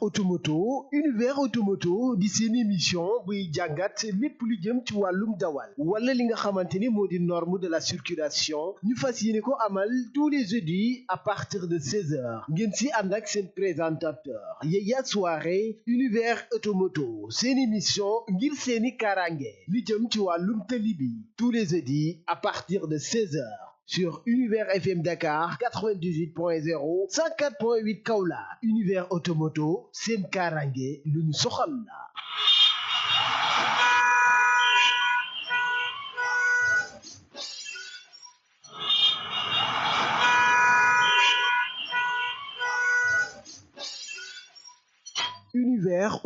univers automoto di seen émission buy jàngat lépp lu jëm ci wàllum dawal wala li nga xamante ni moo di norme de la circulation ñu fas yéene ko amal tous les jeudis à partir de 16h ngeen si ànd ak seen présentateur Yaya Soirée univers automoto seen émission ngir seeni karange li jëm ci wàllum tali bi tous les jeudis à partir de 16h sur Univers FM Dakar 98.0 104.8 Kaolack Univers Automoto seen kaaraange lu ñu soxal la. Univers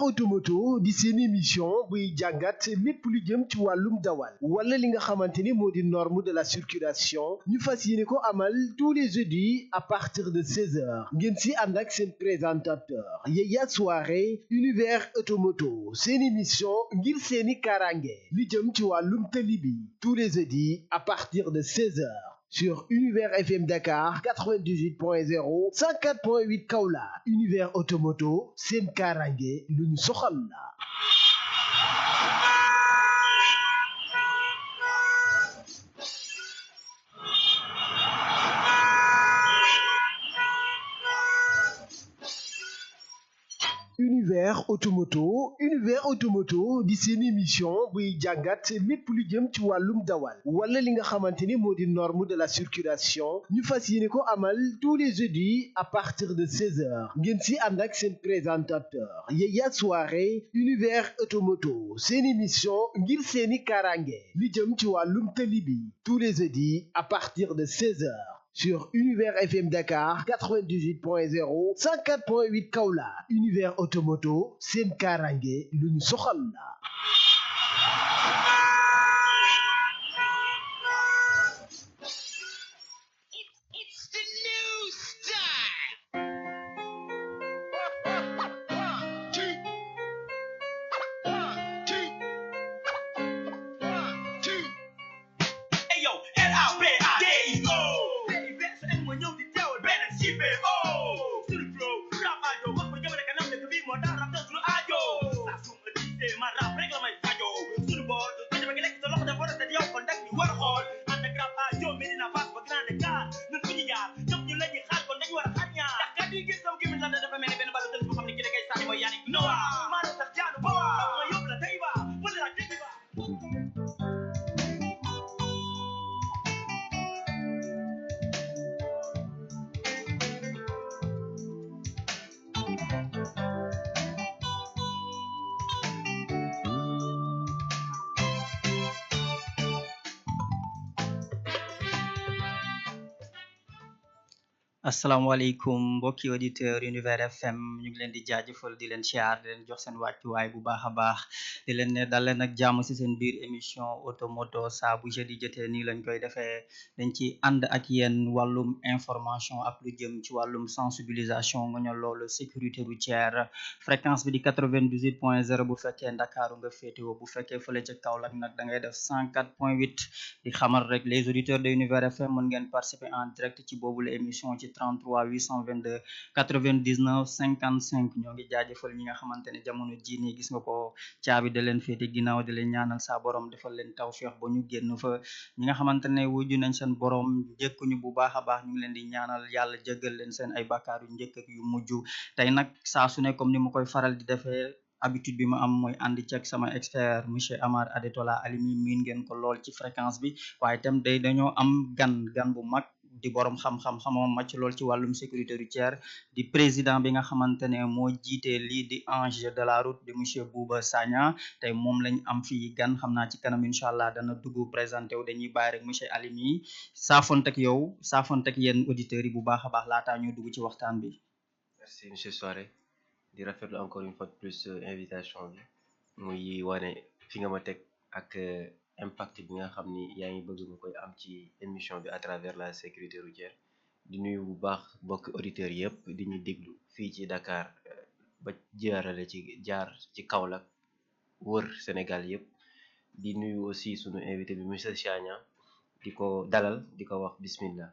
Automoto di seen émission buy jàngat lépp lu jëm ci wàllum dawal wala li nga xamante ni moo di norme de la circulation ñu fas yéene ko amal tous les jeudis à partir de 16h ngeen si ànd ak seen présentateur Yaya Soirée Univers Automoto seen émission ngir seeni karange li jëm ci wàllum tali bi tous les jeudis à partir de 16h sur Univers FM Dakar 98.0 104.8 Kaolack Univers Automoto seen kaaraange lu ñu soxal la. Univers Automoto di seen émission buy jàngat lépp lu jëm ci wàllum dawal wala li nga xamante ni moo di norme de la circulation ñu fas yéene ko amal tous les jeudis à partir de 16h ngeen si ànd ak seen présentateur Yaya Soirée Univers Automoto seen émission ngir seeni karange li jëm ci wàllum tali bi tous les jeudis à partir de 16h sur Univers FM Dakar 98.0 104.8 Kaolack Univers Automoto seen kaaraange lu ñu soxal la. asalaamaaleykum mbokki auditeur Univers FM ñu ngi leen di jaajëfal di leen siyaar di leen jox seen wàccuwaay bu baax a baax di leen ne dal leen ak jàmm si seen biir émission automoto saa bu jeudi jotee nii lañ koy defee dañ ci ànd ak yéen wàllum information ak lu jëm ci wàllum sensibilisation nga ñoo loolu sécurité routière fréquence bi di 98.0 bu fekkee Ndakaaru nga féetewoo bu fekkee fële ca Kaolack nag da ngay def 104.8 di xamal rek les auditeurs de Univers FM mën ngeen participer en direct ci boobu la émission ci 33 822 99 55 ñoo ngi jaajëfal ñi nga xamante ne jamono ji nii gis nga ko caabi da leen féete ginnaaw di leen ñaanal saa borom defal leen tawfeex ba ñu génn fa ñi nga xamante ne wuju nañ seen borom njëkkuñu bu baax a baax ñu ngi leen di ñaanal yàlla jéggal leen seen ay bàkkaar yu njëkk ak yu mujj tey nag saa su ne comme ni ma koy faral di defee habitude bi ma am mooy àndi ceeg sama expert monsieur Amar Adetola Alimi miin ngeen ko lool ci fréquence bi waaye itam day dañoo am gan bu mag di borom xam-xam xamam màcc lool ci wàllum sécurité routière di président bi nga xamante ne moo jiite lii di ange de la route di monsieur Bouba Sagna tey moom lañ am fii gan xam naa ci kanam incha allah dana dugg présenté wu dañuy bàyyi rek monsieur Alimi saafontek yow saafontek yéen auditeurs yi bu baax a baax laataa ñuy dugg ci waxtaan bi. Merci monsieur Soirée di rafetlu encore une fois de plus invitation bi muy wane fi nga ma teg ak impact bi nga xam ni yaa ngi bëgg nga koy am ci émission bi à travers la sécurité routière di nuyu bu baax bokk auditeurs yëpp di ñu déglu fii ci Dakar ba jaar ci Kaolack wër Sénégal yëpp di nuyu aussi sunu invité bi monsieur Sagna di ko dalal di ko wax bismillah.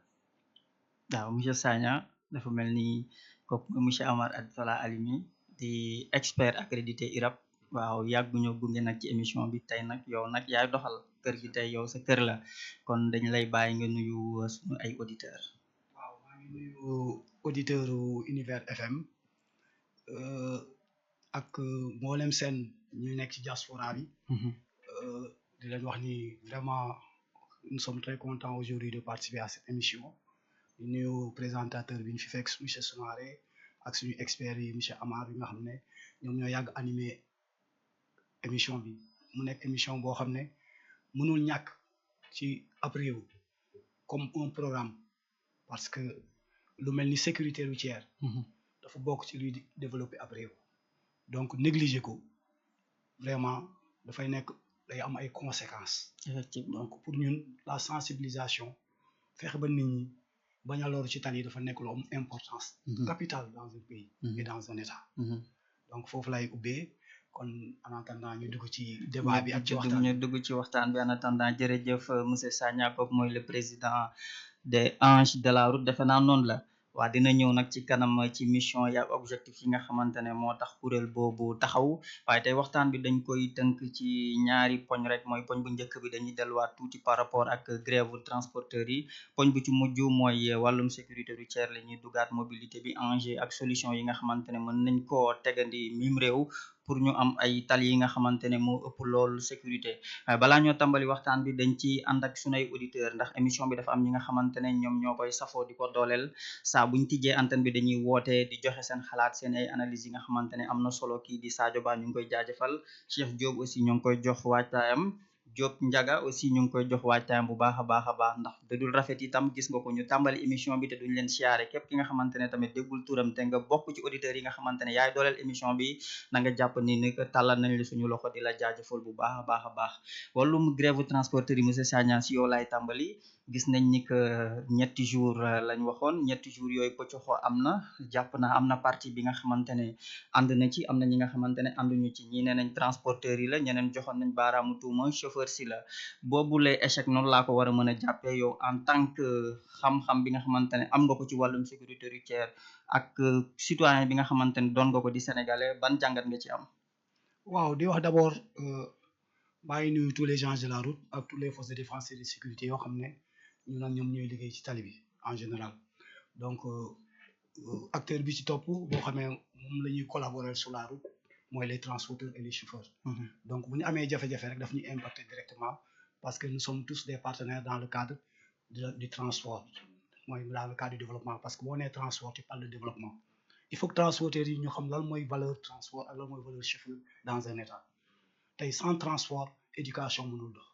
waaw monsieur Sagna dafa mel ni kooku mooy monsieur Amar Abdallah Alimi di expert accrédité IRAP waaw yàgg ñoo gunge nag ci émission bi tey nag yow nag yaay doxal kër gi tey yow sa kër la kon dañ lay bàyyi nga nuyu suñu ay auditeurs. waaw maa ngi nuyu auditeur Univers FM ak mboolem seen ñu nekk ci diaspora bi. di leen wax ni vraiment nous sommes très contents aujourd'hui de participer à cette émission di nuyu présentateur bi ñu fi fekk monsieur Soumaré ak suñu experts yi monsieur Amar bi nga xam ne ñoom ñoo yàgg animé émission bi mu nekk émission boo xam ne mënul ñàkk ci ab réew comme un programme parce que lu mel ni sécurité routière dafa bokk ci luy développer ab réew donc négliger ko vraiment dafay nekk day am ay conséquences. Effectivement. donc pour ñun la sensibilisation fexe ba nit ñi bañ a loru ci tali dafa nekk lu am importance capitale dans un pays et dans un état donc foofu lay ubbee kon en attendant ñu dugg ci débat bi ak ci waxtaan ñu dugg ci waxtaan bi en attendant jërëjëf monsieur Sagna kooku mooy le président des Anges de la Route defe naa noonu la waa dina ñëw nag ci kanam ci mission yi ak objectif yi nga xamante ne moo tax kuréel boobu taxaw waaye tey waxtaan bi dañ koy tënk ci ñaari poñ rek mooy poñ bu njëkk bi dañuy delluwaat tuuti par rapport ak grève transporteurs yi poñ bu ci mujj mooy wàllum sécurité routière la ñuy dugaat mobilité bi enjeu ak solution yi nga xamante ne mën nañ koo tegandi mim réew pour ñu am ay tali yi nga xamante ne moo ëpp loolu sécurité waaye balaa ñoo tàmbali waxtaan bi dañ ci ànd ak sunay auditeur ndax émission bi dafa am ñi nga xamante ne ñoom ñoo koy safoo di ko dooleel saa buñ tijjee antenne bi dañuy woote di joxe seen xalaat seen ay analyse yi nga xamante ne am na solo kii di Sadio Ba ñu ngi koy jaajëfal Cheikh Diop aussi ñu ngi koy jox waajtaayam Diop Ndiaga aussi ñu ngi koy jox waajtaayam bu baax a baax ndax dadul rafet itam gis nga ko ñu tàmbali émission bi te duñ leen siyaare képp ki nga xamante ne tamit déggul turam te nga bokk ci auditeurs yi nga xamante ne yaay dooleel émission bi na nga jàpp ni que tàllal nañ la suñu loxo di la jaajëfal bu baax a baax wàllum grève transporteur yi monsieur Sagna si yow laay tàmbali gis nañ ni que ñetti jours lañ waxoon ñetti jours yooyu pëccoxoo am na jàpp na am na partie bi nga xamante ne ànd na ci am na ñi nga xamante ne ànduñu ci ñi nee nañ transporteurs yi la ñeneen joxoon nañ baaraamu tuuma chauffeur si la boobule échec noonu laa ko war a mën a jàppee yow en tant que xam-xam bi nga xamante ne am nga ko ci wàllum sécurité routière ak citoyen bi nga xamante ne doon nga ko di sénégalais ban jàngat nga ci am. waaw di wax d'abord maa ngi nuyu tous les gens de la route ak tous les forces de défense et de sécurité yoo xam ne ñu nag ñoom ñooy liggéey ci tali bi en général donc acteur bi ci topp boo xamee moom la ñuy collaborer sur la route mooy les transporteurs et les chauffeurs donc bu ñu amee jafe-jafe rek daf ñuy impacter directement parce que nous sommes tous des partenaires dans le cadre du transport mooy dans le cadre du développement parce que boo nee transport tu parles de développement il faut que transporteurs yi ñu xam lan mooy valeur transport ak lan mooy valeur chauffeur dans un état tey sans transport éducation mënul dox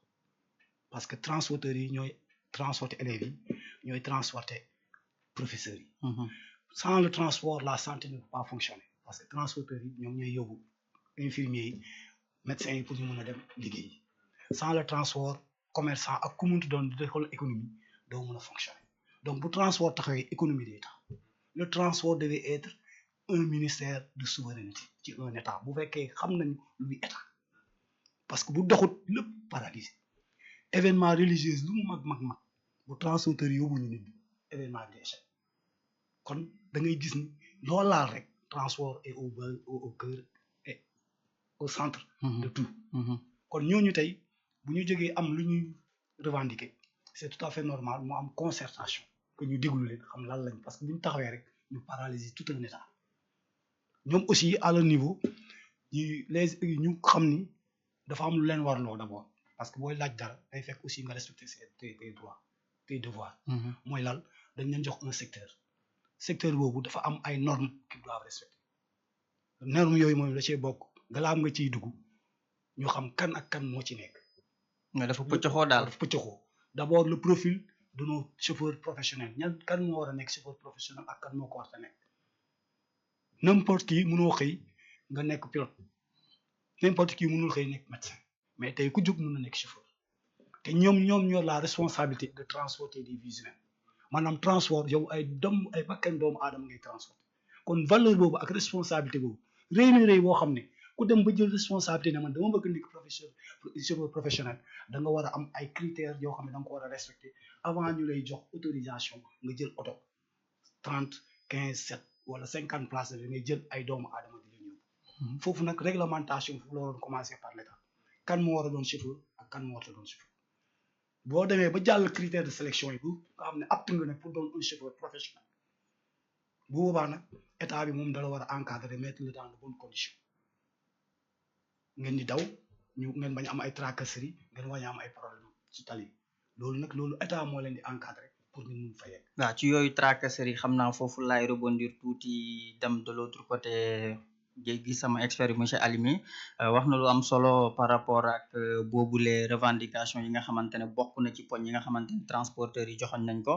parce que transporteurs yi ñooy transporter élèves yi ñooy transporter professeurs yi sans le transport la santé ne peut pas fonctionner parce que transporteurs yi ñoom ñooy yóbbu infirmiers yi médecins yi pour ñu mën a dem liggéey sans le transport commerçant ak ku muntu doon di xool économie doo mën a fonctionner donc bu transport taxawee économie day tax le transport devait être un ministère de souveraineté ci un état bu fekkee xam nañu luy état parce que bu doxut lépp paralysé événement religieux lu mu mag bu transporteur yóbbuñu nit événement bi échec kon da ngay gis ni loo laal rek transport est au cœur et au centre de tout kon ñooñu tey bu ñu jógee am lu ñuy revendiquer c'est tout à fait normal mu am concertation que ñu déglu leen xam lan lañ parce que bu ñu taxawee rek ñu paralyser tout un état ñoom aussi à leur niveau ñu xam ni dafa am lu leen warloo d'abord parce que booy laaj dara day fekk aussi nga respecter tes droits tes devoirs mooy lal dañ leen jox un secteur boobu dafa am ay normes qu'ils doivent respecter normes yooyu mooy la cee bokk galaam nga ciy dugg ñu xam kan ak kan moo ci nekk mais dafa pëccoxoo daal dafa pëccoxoo d'abord le profil de nos chauffeurs professionnels ñan kan moo war a nekk chauffeur professionnel ak kan moo ko war a nekk n'importe qui mënoo xëy nga nekk pilote n'importe qui mënul xëy nekk médecin mais tey ku jóg mën na nekk chauffeur te ñoom ñoo la responsabilité de transporter des vies humaines maanaam transport yow ay bakkan doomu aadama ngay transporter kon valeur boobu ak responsabilité boobu rëy na rëy boo xam ne ku dem ba jël responsabilité ne man dama bëgg nekk chauffeur professionnel da nga war a am ay critères yoo xam ne da nga ko war a respecter avant ñu lay jox autorisation nga jël oto 30 15 7 wala 50 places da ngay jël ay doomu aadama di leen yóbbu foofu nag réglementation foofu la waroon commencer par l'État kan moo war a doon chauffeur ak kan moo war a doon chauffeur boo demee ba jàll critère de sélection yi bu nga xam ne apte nga ne pour doon un chauffeur professionnel bu boobaa nag état bi moom dala war a encadrer mettre le dans de bonnes conditions ngeen di daw ñu ngeen bañ am ay tracasseries ngeen bañ am ay problème ci tali loolu nag loolu état moo leen di encadrer pour ngeen mun fa yegg. waaw ci yooyu tracasseries xam naa foofu laay rebondir tuuti dem de l'autre côté gis sama expert monsieur Alimi wax na lu am solo par rapport ak boobule revendication yi nga xamante ne bokk na ci poñ yi nga xamante ne transporteurs yi joxoñ nañ ko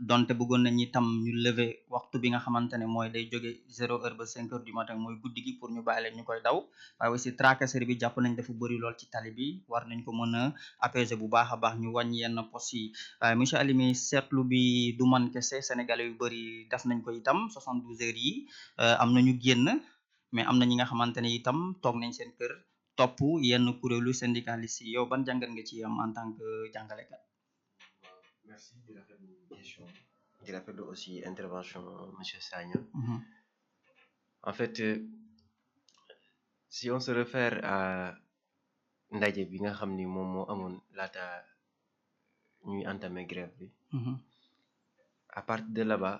donte bëggoon nañ itam ñu lever waxtu bi nga xamante ne mooy day jóge 0 heure ba 5 heures du matin mooy guddi gi pour ñu bàyyi leen ñu koy daw waaye aussi tracasserie bi jàpp nañ dafa bëri lool ci tali bi war nañ ko mën a apaiser bu baax a baax ñu wàññi yenn poste yi waaye monsieur Alimi seetlu bi du man kese sénégalais yu bëri def nañ ko itam 72 heures yi am nañu génn mais am na ñi nga xamante ne itam toog nañ seen kër topp yenn kuréelu syndicaliste yi yow ban jàngat nga ci am en tant que jàngalekat. Merci di rafetlu question di rafetlu aussi intervention monsieur Sagna. En fait si on se réfère à ndaje bi nga xam ni moom moo amoon laata ñuy entamer grève bi. À partir de là-bas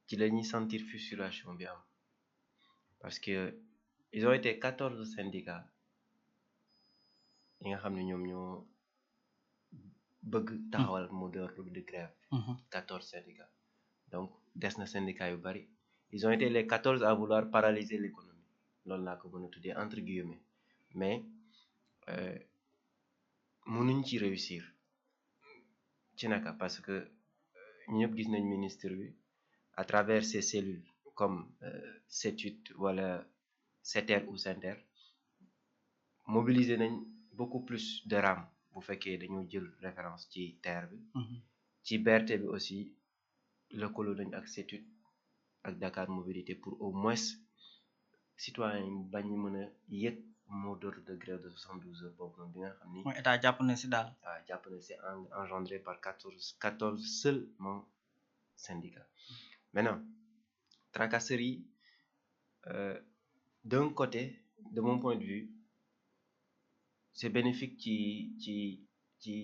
ci la ñuy sentir frustration bi am. Parce que ils ont été 14 syndicats yi nga xam ne ñoom ñoo bëgg taxawal mot d'ordre de grève 14 syndicats donc des na syndicats yu bari ils ont été les 14 à vouloir paralyser l'économie loolu laa ko mën a tuddee entre guillemets mais mënuñ ci réussir ci naka parce que ñëpp gis nañ ministre bi à travers ses cellules comme CETUD wala SETER ou SENTER mobiliser nañ beaucoup plus de rames bu fekkee dañoo jël référence ci TER bi ci BRT bi aussi lëkkaloo nañ ak CETUD ak Dakar Mobilité pour au moins citoyens yi bañ mën a yëg mot d'ordre de grève de 72 heures boobu noonu bi nga xam ni mooy état jàpp na si daal waaw jàpp na c'est engendré par 14 seulement syndicats maintenant tracasserie d'un côté de mon point de vue c'est bénéfique ci ki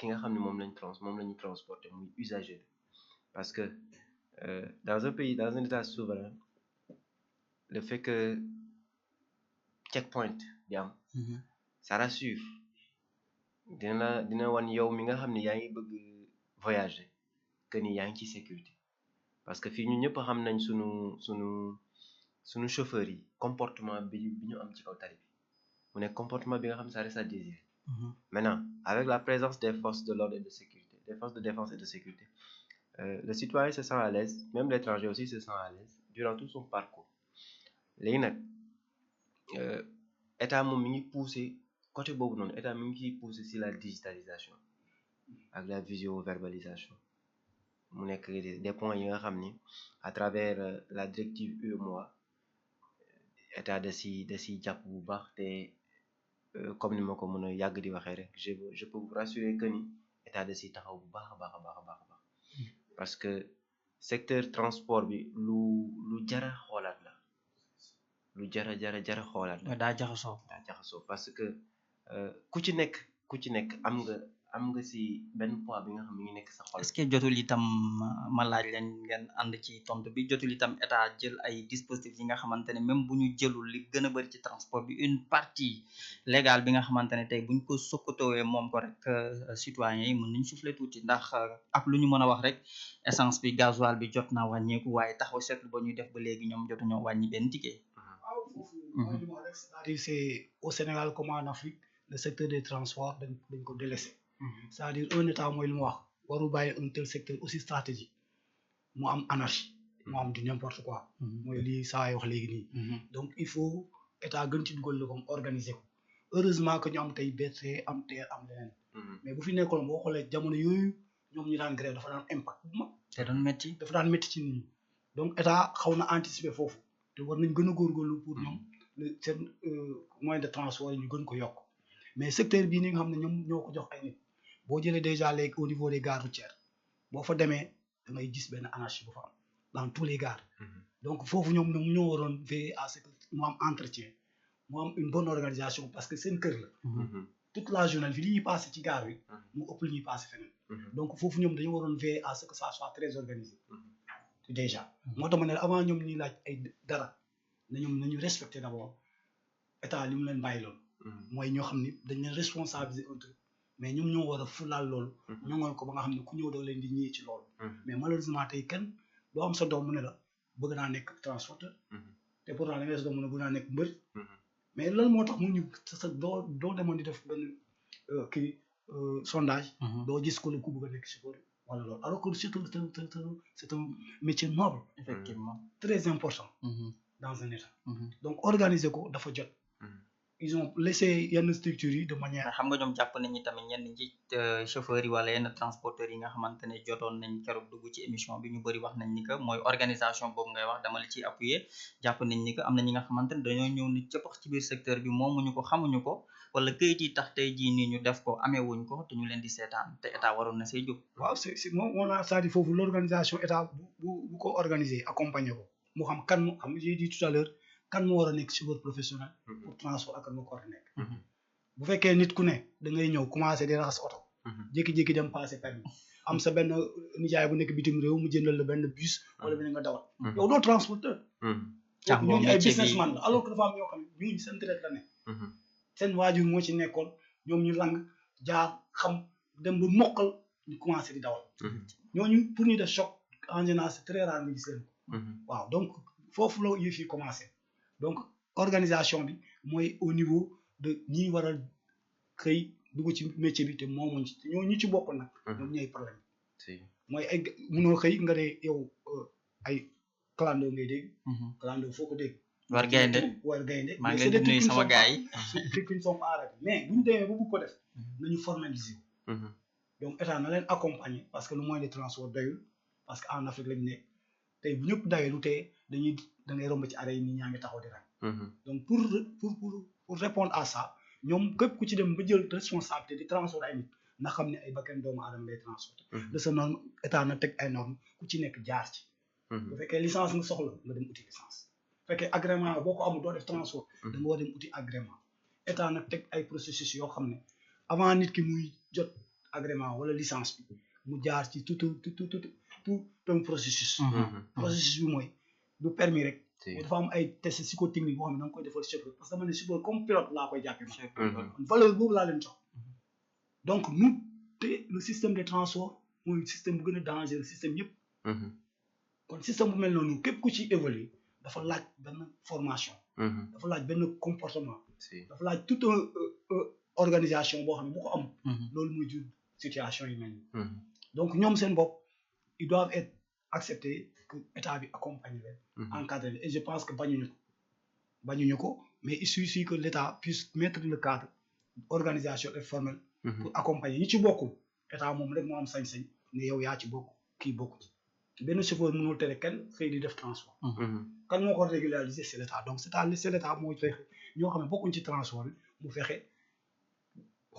nga xam ne moom la ñu transporter muy usager parce que dans un pays dans un état souverain le fait que checkpoint di am ça rassure dina wan yow mi nga xam ne yaa ngi bëgg voyager que ni yaa ngi ci sécurité parce que fii ñu ñëpp xam nañ sunu chauffeur yi comportement bi ñu am ci kaw tali bi mu nekk comportement bi nga xam ne ça reste à désirer. Maintenant avec la présence des forces de l'ordre et de sécurité des forces de défense et de sécurité le citoyen se sent à l'aise même l'étranger aussi se sent à l'aise durant tout son parcours léegi nag état moom mi ngi pousser côté boobu noonu état mi ngi ciy pousser si la digitalisation ak la visio-verbalisation mu nekk des points yi nga xam ni à travers la directive UEMOA état da si jàpp bu baax te comme ni ma ko mën a yàgg di waxee rek je peux vous rassurer que ni état da si taxaw bu baax a baax parce que secteur transport bi lu jara xoolaat la lu jara xoolaat la. daa jaxasoo parce que ku ci nekk am nga si benn poids bi nga xam ne ngi nekk sa xol. est-ce que jotul itam ma laaj leen ngeen ànd ci tontu bi jotul itam état jël ay dispositifs yi nga xamante ne même bu ñu jëlul li gën a bëri ci transport bi une partie légale bi nga xamante ne tey bu ñu ko sokkatoowee moom ko rek citoyens yi mën nañ souffler tuuti ndax ak lu ñu mën a wax rek essence bi gasoil bi jot naa wàññeeku waaye taxaw seetlu ba ñuy def ba léegi ñoom jotuñoo wàññi benn ticket. mooy li ma wax rek c'est-à-dire c'est au Sénégal comme en Afrique le secteur des transports dañ ko délaissé. C'est-à-dire un état mooy li mu wax waru bàyyi un tel secteur aussi stratégique mu am anarchie mu am du n'importe quoi mooy lii saa wax léegi nii donc il faut état gën ci dugal comme organiser ko heureusement que ñu am tey BRT am TER am leneen mais bu fi nekkoon boo xoolee jamono yooyu ñoom ñu daan grève dafa daan impact bu mag dafa daan métti ci nit ñi donc état xaw na anticiper foofu te war nañ gën a góorgóorlu pour ñoom seen moyen de transport yi ñu gën ko yokk mais secteur bii ni nga xam ne ñoom ñoo ko jox ay nit boo jëlee déjà léegi au niveau des gares routières boo fa demee da ngay gis benn anarchie bu fa am dans tous les gares donc foofu ñoom ñoo waroon veiller à ce que mu am entretien mu am une bonne organisation parce que seen kër la toute la journée fi li ñuy passé ci gare bi mu ëpp li ñuy passé feneen donc foofu ñoom dañu waroon veiller à ce que ça soit très organisé déjà moo tax ma ne avant ñoom ñuy laaj ay dara na ñoom nañu respecter d'abord état li mu leen bàyyi loolu mooy ñoo xam ni dañ leen responsabiliser un truc mais ñoom ñoo war a fulaal loolu ñoŋal ko ba nga xam ne ku ñëw da leen di ñëwee ci loolu mais malheureusement tey kenn doo am sa doom mu ne la bëgg naa nekk transporteur te pourtant da ngay sa doom mu ne bëgg naa nekk mbër mais lan moo tax mu ñu sa doo demoon di def benn kii sondage doo gis ko la ku bëgg a nekk chauffeur wala loolu alors que c'est un métier noble effectivement très important dans un état donc organiser ko dafa jot ils ont laissé yenn structures yi de manière xam nga ñoom jàpp nañu tamit ñenn ñi chauffeurs yi wala yenn transporteurs yi nga xamante ne jotoon nañ keroog dugg ci émission bi ñu bëri wax nañ ni que mooy organisation boobu ngay wax dama la ciy appuyer jàpp nañ ni que am na ñi nga xamante ne dañoo ñëw ni cëppax ci biir secteur bi moomuñu ko xamuñu ko wala këyit yi tax tey jii nii ñu def ko ameewuñ ko te ñu leen di seetaan te état waroon na say jóg waaw c'est moom on a c'est-à-dire foofu l'organisation état bu ko organiser accompagner ko mu xam kan mu xam j'ai dit tout à l'heure kan moo war a nekk chauffeur professionnel pour transport ak kan moo ko war a nekk bu fekkee nit ku ne da ngay ñëw commencé di raxas oto jékki-jékki dem passé permis am sa benn nijaay bu nekk bitim réew mu jëndal la benn bus wala benn nga dawal yow doo transporteur ñooñu ay businessman la alors que dafa am ñoo xam ne ñooñu seen traite la ne seen waajur moo ci nekkoon ñoom ñu lang jaar xam dem ba mokkal ñu commencé di dawal ñooñu pour ñu def choc en général c'est très rare nga gis leen ko waaw donc foofu la yëf yi commencé donc organisation bi mooy au niveau de ñi war a xëy dugg ci métier bi te moomuñ ci te ñoo ñu ci bokkul nag ñoom ñooy problème mooy ay mënoo xëy nga ne yow ay clando ngay dégg clando foo ko dégg war gaynde maa ngi leen di nuyu sama gars yi c'est une somme arrêté mais bu ñu demee ba bëgg ko def nañu formaliser wu donc état na leen accompagner parce que le moyen de transport doyul parce que en Afrique lañu nekk tey bu ñëpp dawee lu tee dañuy da ngay romb ci arrêt yi nit ñaa ngi taxaw di rang donc pour répondre à ça ñoom képp ku ci dem ba jël responsabilité di transport ay nit na xam ne ay bakkan doomu aadama lay transporter de ce norme état na teg ay normes ku ci nekk jaar ci bu fekkee licence nga soxla nga dem uti licence bu fekkee agrément boo ko amul doo def transport da nga war dem uti agrément état nag teg ay processus yoo xam ne avant nit ki muy jot agrément wala licence bi mu jaar ci tout un processus processus bi mooy du permis rek dafa am ay test psychotechnique boo xam ne da nga koy defal chauffeur parce que dama ne chauffeur comme pilote laa koy jàppee man valeur boobu laa leen jox donc nous te le système de transport mooy système bu gën a dangereux système yëpp kon système bu mel noonu képp ku ci évoluer dafa laaj benn formation dafa laaj benn comportement dafa laaj toute organisation boo xam ne bu ko am loolu muy jur situation yi mel nii donc ñoom seen bopp ils doivent être acceptés que état bi accompagne leen encadré et je pense que bañuñu ko mais il suffit que l'état puisse mettre le cadre organisation et formel pour accompagner ñi ci bokkul état moom rek moo am sañ-sañ ne yow yaa ci bokk kii bokku ci benn chauffeur mënul tere kenn xëy di def transport kan moo ko régulariser c'est l'état donc c'est l'état moo fexe ñoo xam ne bokkuñ ci transport bi mu fexe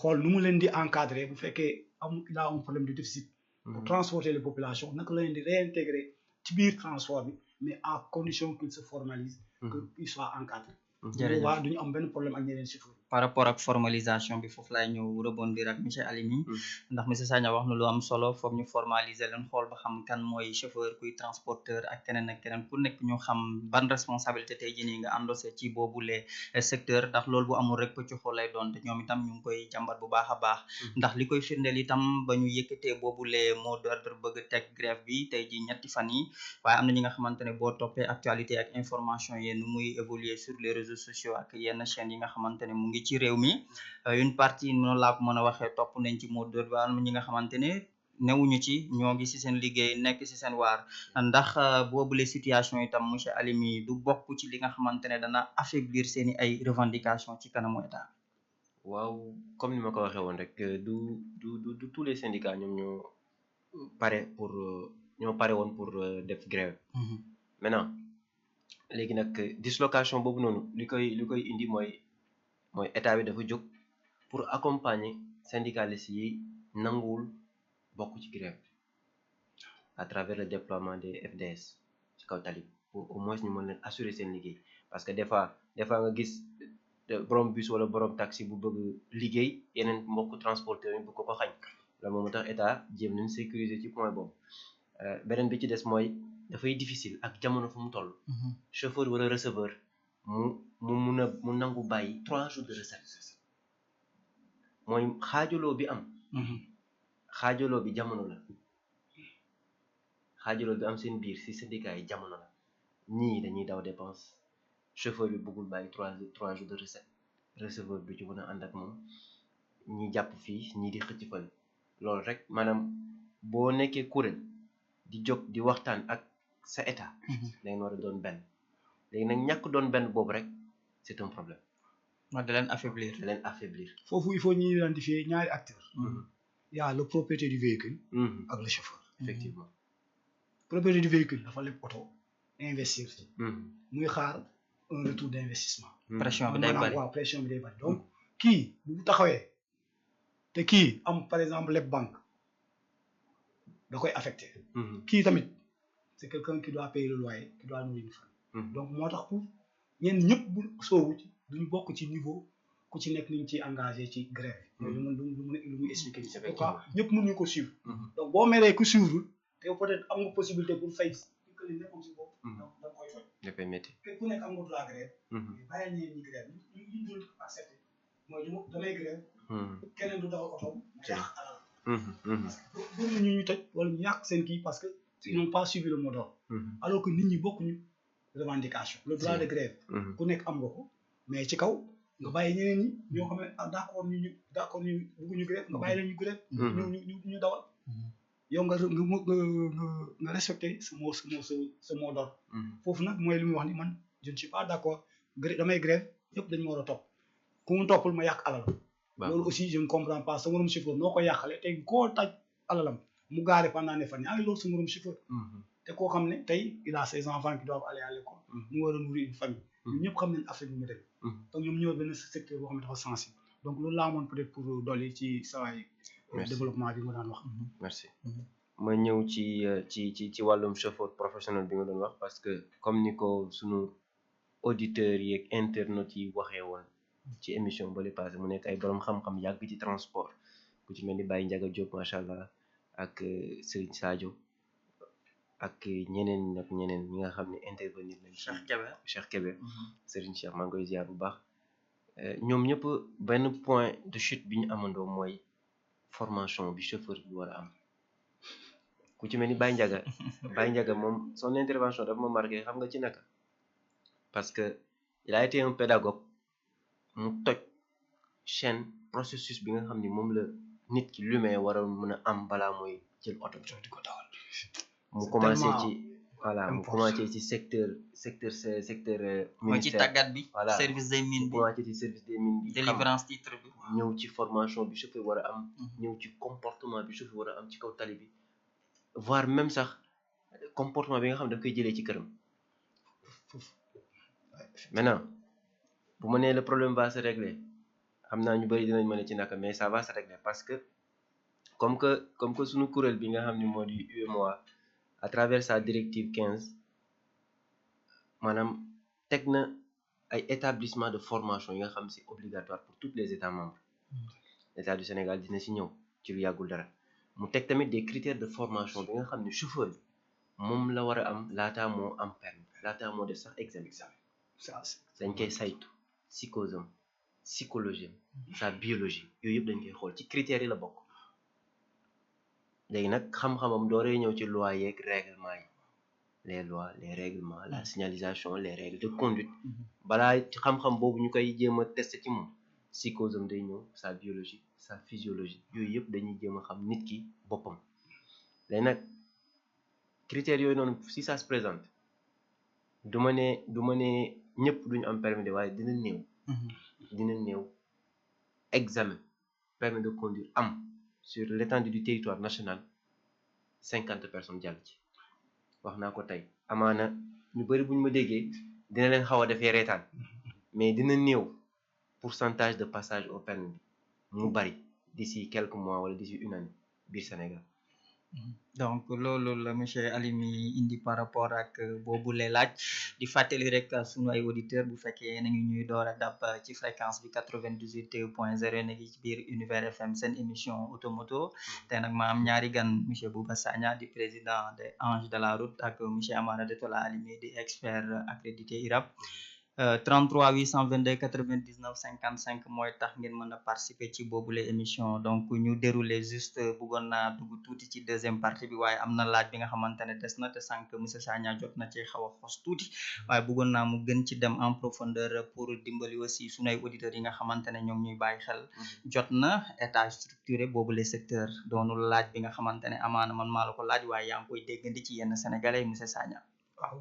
xool nu mu leen di encadrer bu fekkee il a un problème de déficit pour transporter les populations naka la leen di réintégrer ci biir transport bi mais à condition qu'il se formalise que il soit encadré boobaa duñu am benn problème ak ñeneen chauffeur par rapport ak formalisation bi foofu laay ñëw rebondir ak monsieur Alimi ndax monsieur Sagna wax na lu am solo foog ñu formaliser leen xool ba xam kan mooy chauffeur kuy transporteur ak keneen ku nekk ñu xam ban responsabilité tey jii nii nga endossé ci boobule secteur ndax loolu bu amul rek pëcc xool lay doon te ñoom itam ñu ngi koy jàmbat bu baax a baax ndax li koy firndeel itam ba ñu yëkkatee boobule mot d'ordre bëgg teg grève bi tey jii ñetti fan yi waaye am na ñi nga xamante ne boo toppee actualité ak information yi nu muy évoluer sur les réseaux sociaux ak yenn chaînes yi nga xamante ne mu ngi ci réew mi une partie noonu laa ko mën a waxee topp nañ ci mot d'ordre ba am ñi nga xamante ne newuñu ci ñoo ngi ci seen liggéey nekk ci seen waar ndax boobule situation itam monsieur Alimi du bokk ci li nga xamante ne dana affaiblir seeni ay revendications ci kanamu état. waaw comme ni ma ko waxee woon rek du tous les syndicats ñoom ñoo pare woon pour def grève maintenant léegi nag dislocation boobu noonu li koy indi mooy état bi dafa jóg pour accompagner syndicalistes yi nanguwul bokk ci grève à travers le déploiement des FDS ci kaw tali bi pour au moins ñu mën leen assurer seen liggéey parce que des fois nga gis borom bus wala borom taxi bu bëgg liggéey yeneen mbokk transporteur yi bu ko xañ loolu moom moo tax état jéem nañ sécuriser ci point boobu beneen bi ci des mooy dafay difficile ak jamono fu mu toll chauffeur wala receveur mu nangu bàyyi 3 jours de recette mooy xaajaloo bi am xaajaloo bi jamono la xaajaloo bi am seen biir si syndicat yi jamono la ñii dañuy daw dépense chauffeur bi bëggul bàyyi 3 jours de recette receveur bi ci mën a ànd ak moom ñi jàpp fii ñii di xëcc fële loolu rek maanaam boo nekkee kuréel di jóg di waxtaan ak sa état da ngeen war a doon benn léegi nag ñàkk doon benn boobu rek c'est un problème ma da leen affaiblir foofu il faut ñu identifier ñaari acteurs il y a le propriétaire du véhicule ak le chauffeur effectivement propriétaire du véhicule dafa lépp oto investir ci muy xaar un retour d'investissement pression bi day bari waaw pression bi day bari donc kii bu taxawee te kii am par exemple lépp banque da koy affecté kii tamit c'est quelqu'un qui doit payer le loyer qui doit nourrir une famille donc moo tax pour ñenn ñëpp bu soobu ci duñu bokk ci niveau ku ci nekk niñ ci engagé ci grève lu muy expliquer c'est pourquoi ñëpp mënuñu ko suivre donc boo meree ku suivre te peut-être am nga possibilité pour fay que li nekkoon si bopp donc da nga koy fay dafay métti ku nekk am nga droit grève bàyyi ñeen ñi grève ñu dul accepté mooy damay grève keneen du daw oto ma yàq alal parce que bëri na ñu tëj wala ñu yàq seen kii parce que ils n'ont pas suivi le mot d'ordre alors que nit ñi bokkuñu revendication le droit de grève ku nekk am nga ko mais ci kaw nga bàyyi ñeneen ñi ñoo xam ne d'accord ñu bëgguñu grève nga bàyyi leen ñu grève ñu dawal yow nga respecté ce mot d'ordre foofu nag mooy li muy wax ni man je ne suis pas d'accord damay grève yëpp dañu ma war a topp ku mu toppul ma yàq alal loolu aussi je ne comprends pas sa morom chauffeur noo ko yàqale tey koo taj alalam mu gaare pendant des fan yaa ngi loolu sa morom chauffeur te koo xam ne tey il a ses enfants qui doivent aller à l'école mu war a nourrir une famille ñun ñëpp xam nañ Afrique mu dem donc ñoom ñëw benn secteur boo xam ne dafa sensible donc loolu laa amoon peut-être pour dolli ci sawaay développement bi ma daan wax merci ma ñëw ci wàllum chauffeur professionnel bi nga doon wax parce que comme ni ko sunu auditeurs yi ak internautes yi waxee woon ci émission bale passé mu nekk ay borom xam-xam yàgg ci transport ku ci mel ni Baye Ndiaga Diop macha allah ak Serigne Sadio ak ñeneen ñi nga xam ne intervenir nañ Cheikh Kébé Serigne Cheikh maa ngi koy ziar bu baax ñoom ñëpp benn point de chute bi ñu amandoo mooy formation bi chauffeur bi war a am ku ci mel ni Baye Ndiaga moom son intervention dafa ma marqué xam nga ci naka parce que il a été un pédagogue mu toj chaîne processus bi nga xam ni moom la nit ki l'humain war a mën a am balaa mooy jël oto di ko dawal mu commencé ci voilà mu commencé ci secteur mooy ci tàggat bi voilà service des mines bi commencé ci service des mines bi délivrance titre bi ñëw ci formation bi chauffeur war a am ñëw ci comportement bi chauffeur war a am ci kaw tali bi voire même sax comportement bi nga xam ne daf koy jëlee ci këram maintenant bu ma nee le problème va se régler xam naa ñu bëri dinañ mën a ci naka mais ça va se régler parce que comme que suñu kuréel bi nga xam ne moo di UEMOA à travers sa directive 15 maanaam teg na ay établissement de formation yi nga xam c'est obligatoire pour tous les états membres l'état du Sénégal dina ci ñëw ci lu yàggul dara mu teg tamit des critères de formation bi nga xam ne chauffeur bi moom la war a am laataa moo am permis laataa moo def sax examen dañ koy saytu psychose am psychologie am sa biologie yooyu yëpp dañ koy xool ci critères yi la bokk léegi nag xam-xamam dooree ñëw ci loi yeeg règlement yi les lois les règlements la signalisation les règles de conduite balaa xam-xam boobu ñu koy jéem a tester ci moom psychose am day ñëw sa biologie sa physiologie yooyu yëpp dañuy jéem a xam nit ki boppam léegi nag critères yooyu noonu si ça se présente du ma ne ñëpp duñu am permis de waaye dina néew examen permis de conduire am sur l'étendue du territoire national 50 personnes jàll ci wax naa ko tey amaana ñu bëri bu ñu ma déggee dina leen xaw a defee reetaan mais dina néew pourcentage de passage au permis bi mu bari d'ici quelques mois wala d'ici une année biir Sénégal donc loolu la monsieur Alimi indi par rapport ak boobule laaj di fàttali rek sunu ay auditeurs bu fekkee yéen a ngi ñuy door a dab ci fréquence bi 98.0 na ngi ci biir Univers FM seen émission automoto te nag ma am ñaari gan monsieur Bouba Sagna di président des Anges de la route ak monsieur Amara Detola Alimi di expert accrédité IRAP 33 822 99 55 mooy tax ngeen mën a participer ci boobule émission donc ñu dérouler juste bëggoon naa dugg tuuti ci deuxième partie bi waaye am na laaj bi nga xamante ne des na te sànq monsieur Sagna jot na ci xaw a xos tuuti waaye bëggoon naa mu gën ci dem en profondeur pour dimbali aussi sunay auditeurs yi nga xamante ne ñoom ñuy bàyyi xel jot na état structuré boobule secteur doonu laaj bi nga xamante ne amaana man maa la ko laaj waaye yaa ngi koy déggandi ci yenn sénégalais monsieur Sagna. waaw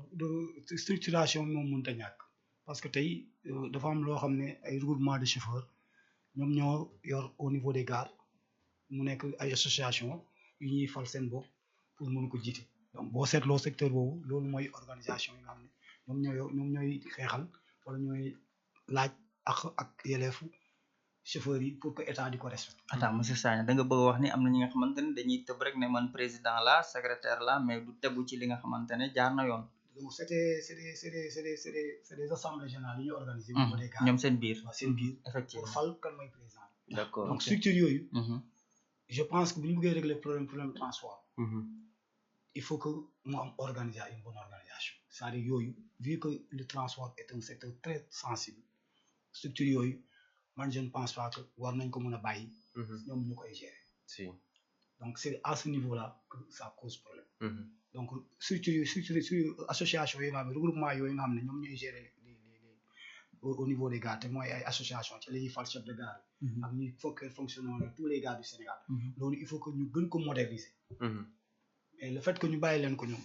structuration moom mënut a ñàkk parce que tey dafa am loo xam ne ay regroupement de chauffeurs ñoom ñoo yor au niveau des gares mu nekk ay association yu ñuy fal seen bopp pour mën ko jiite donc boo seetloo secteur boobu loolu mooy organisation yi nga xam ne ñoom ñooy xeexal wala ñooy laaj ak yelleefu chauffeurs yi pour que état di ko respecté. attends monsieur Sagna da nga bëgg a wax ni am na ñi nga xamante ne dañuy tëb rek ne man président la secrétaire la mais du tegu ci li nga xamante ne jaar na yoon. donc c'est des assemblées générales yi ñu organisé. au niveau des gares ñoom seen biir. waaw seen biir. effectivement pour fal kan mooy président. d'accord donc structure yooyu. je pense que bu ñu bëggee régler problème transport. il faut que mu am une bonne organisation c'est-à-dire yooyu vu que le transport est un secteur très sensible structure yooyu man je ne pense pas que war nañ ko mën a bàyyi. ñoom ñu koy gérer. si donc c'est à ce niveau-là que ça cause problème. donc structure association yi nga xam ne regroupement yooyu nga xam ne ñoom ñooy gérer au niveau des gares te mooy ay association ci la ñuy fal chef de gare ak ñuy fonctionner tous les gares du Sénégal loolu il faut que ñu gën ko moderniser et le fait que ñu bàyyi leen ko ñoom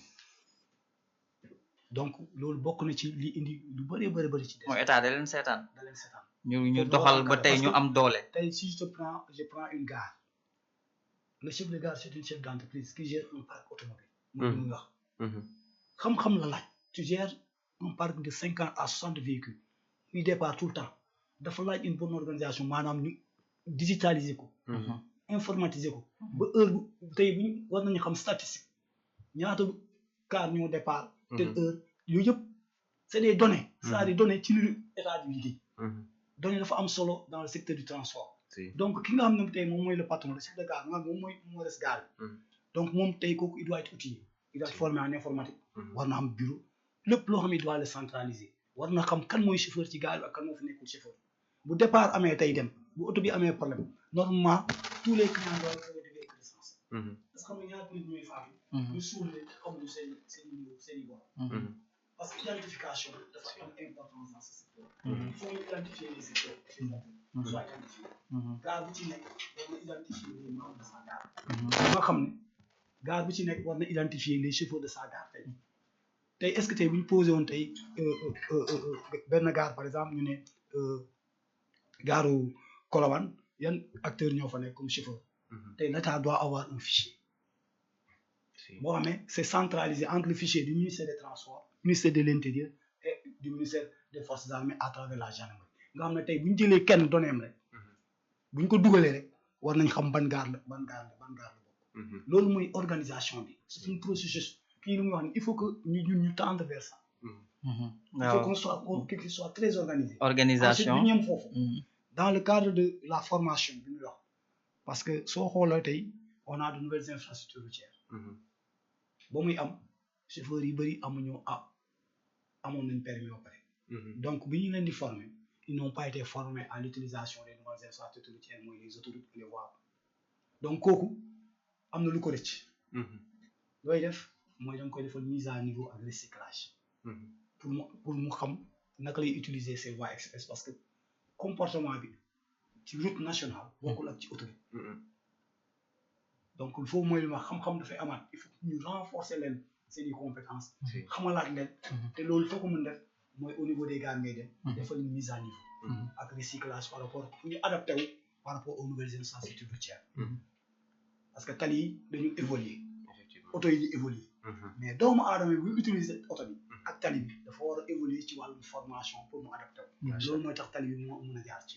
donc loolu bokk na ci li indi lu bëri ci mooy état da leen seetaan ñu te doxal ba tey ñu am doole tey si je prends une gare le chef de gare c'est une chef d'entreprise qui gère un parc automobile moom ñu wax xam-xam la laaj tu gères un parc de 50 à 60 véhicules ñuy départ tout le temps dafa laaj une bonne organisation maanaam ñu digitaliser ko informatiser ko ba heure bu tey bu ñu war nañu xam statistique ñaata car ñoo départ telle heure yooyu yëpp c'est des données c'est-à-dire données ci lu état bi liggéey données dafa am solo dans le secteur du transport donc ki nga xam ne tey moom mooy le patron le chef de gare moom moo des gare donc moom tey kooku il doit être outillé il doit être formé en informatique war na am bureau lépp loo xam ne il doit le centraliser war na xam kan mooy chauffeur ci gare bi ak kan moo fi nekkul chauffeur bu départ amee tey dem bu oto bi amee problème normalement tous les clients doivent faire des véhicules d'essence parce que xam nga ñaata nit ñooy faatu ñu suul leen xamuñu seen i bopp parce que identification dafa am importance dans ce secteur il faut ñu identifier les secteurs soit identifié gare bu ci nekk war na identifier les membres de sa gare nga xam ne gare bu ci nekk war na identifier les chauffeurs de sa gare tey est-ce que tey bu ñu posé woon tey benn gare par exemple ñu ne gaaru Colobane yan acteurs ñoo fa nekk comme chauffeur tey l'État doit avoir un fichier boo xam ne c'est centralisé entre le fichier du ministère des Transports ministère de l'Intérieur et du ministère des Forces armées à travers la gendarmerie nga xam ne tey bu ñu jëlee kenn donnéem rek bu ñu ko dugalee rek war nañ xam ban gaar la bokk loolu mooy organisation bi c'est un processus kii lu muy wax ne il faut que ñu tendre vers ça il faut qu'il soit très organisé organisation ensuite bu ñëm foofu dans le cadre de la formation bi ñuy wax parce que soo xoolee tey on a de nouvelles infrastructures routières ba muy am chauffeurs yi bëri amoon nañ permis ba pare donc bi ñu leen di former ils n'ont pas été formés à l'utilisation des nouvelles infrastructures routières mooy les autoroutes et les voies donc kooku am na lu ko rëcc looy def mooy da nga koy defal mise à niveau ak recyclage pour mu xam naka lay utiliser ces voies express parce que comportement bi ci route nationale bokkul ak ci autoroute donc il faut mooy li ma xam-xam dafay amaat il faut ñu renforcer leen seeni compétences xamalaat leen te loolu foo ko mën def mooy au niveau des gares ngay dem defal une mise à niveau ak recyclage par rapport pour ñu adapté wu par rapport aux nouvelles infrastructures routières parce que tali yi dañu évoluer oto yi di évoluer mais doomu aadama yi buy utiliser oto bi ak tali bi dafa war a évoluer ci wàllum formation pour mu adapté wu loolu mooy tax tali bi moo mën a jaar ci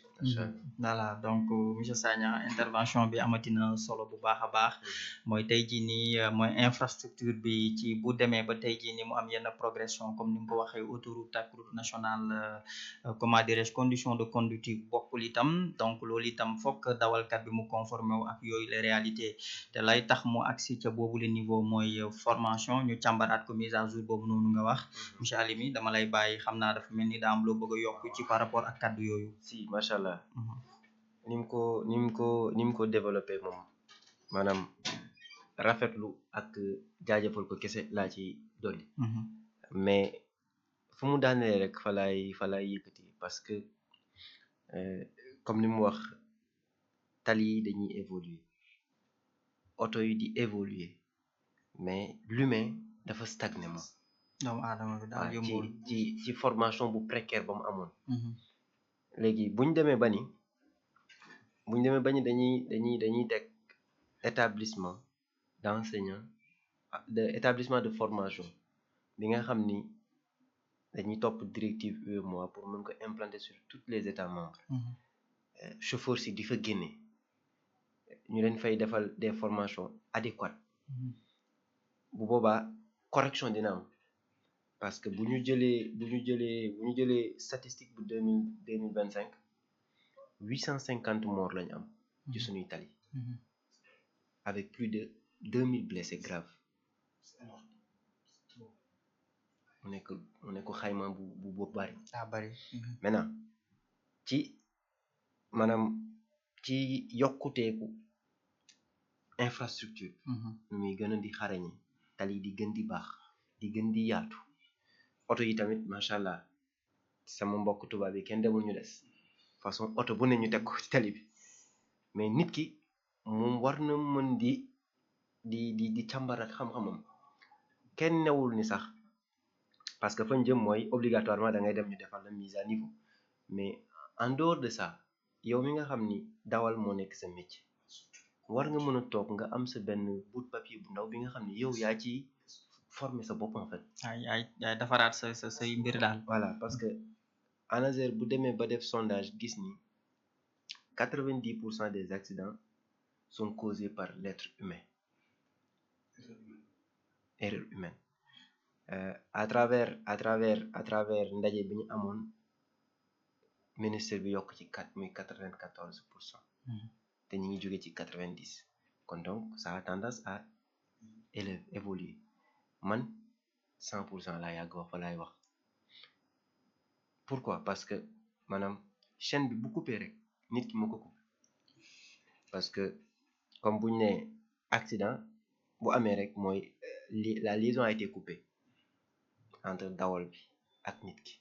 voilà donc monsieur Sagna intervention bi amatina solo bu baax a baax mooy tey jii nii mooy infrastructure bi ci bu demee ba tey jii nii mu am yenn progression comme ni nga ko waxee autoroute ak route nationale comment dirais-je condition de conduite yi bokkul itam donc loolu itam fokk dawalkat bi mu conformé wu ak yooyu les réalités te lay tax mu agsi ca boobu le niveau mooy formation ñu càmbaraat ko mise à jour boobu noonu nga wax monsieur Alimi dama lay bàyyi xam naa dafa mel ni daa am loo bëgg a yokk ci par rapport ak kaddu yooyu. si macha allah ni mu ko développé moom maanaam rafetlu ak jaajëfal ko kese laa ci dolli. mais fu mu daanee rek fa laay yëkkati parce que comme ni mu wax tali yi dañuy évoluer oto yi di évoluer mais l'humain dafa stagné moom. doomu aadama bi daal yombul ci formation bu précaire ba mu amoon. léegi buñ demee ba ni dañuy teg établissement d'enseignants établissement de formation bi nga xam ni dañuy topp directive UEMOA pour mën ko implanter sur tous les états membres. chauffeurs si di fa génne ñu leen fay defal des formations adéquates. bu boobaa correction dina am parce que bu ñu jëlee statistique bu 2025 850 morts lañu am ci suñuy tali avec plus de 2000 blessés graves mu nekk xayma bu bari maintenant ci yokkuteeku infrastructure nu muy gën a di xarañe tali di gën di baax di gën di yaatu oto yi tamit macha allah sama mbokk tubaab yi kenn demul ñu des façon oto bu ne ñu teg ko ci tali bi mais nit ki moom war na mën di càmbaraat xam-xamam kenn newul ni sax parce que fañ jëm mooy obligatoirement da ngay dem ñu defal la mise à niveau mais en dehors de ça yow mi nga xam ni dawal moo nekk sa métier war nga mën a toog nga am sa benn bout de papier bu ndaw bi nga xam ni yow yaa ci former sa bopp en fait. ay defaraat say mbir daal. voilà parce que ANASER bu demee ba def sondage gis ni 90% des accidents sont causés par l'être humain. erreur humaine à travers ndaje bi ñu amoon ministère bi yokk ci 94%. te ñu ngi jóge ci 90 kon donc ça a tendance à évoluer man 100% laa yàgg wax fa laay wax pourquoi parce que maanaam chaîne bi bu coupé rek nit ki moo ko coupé parce que comme bu ñu nee accident bu amee rek mooy la liaison a été coupée entre dawal bi ak nit ki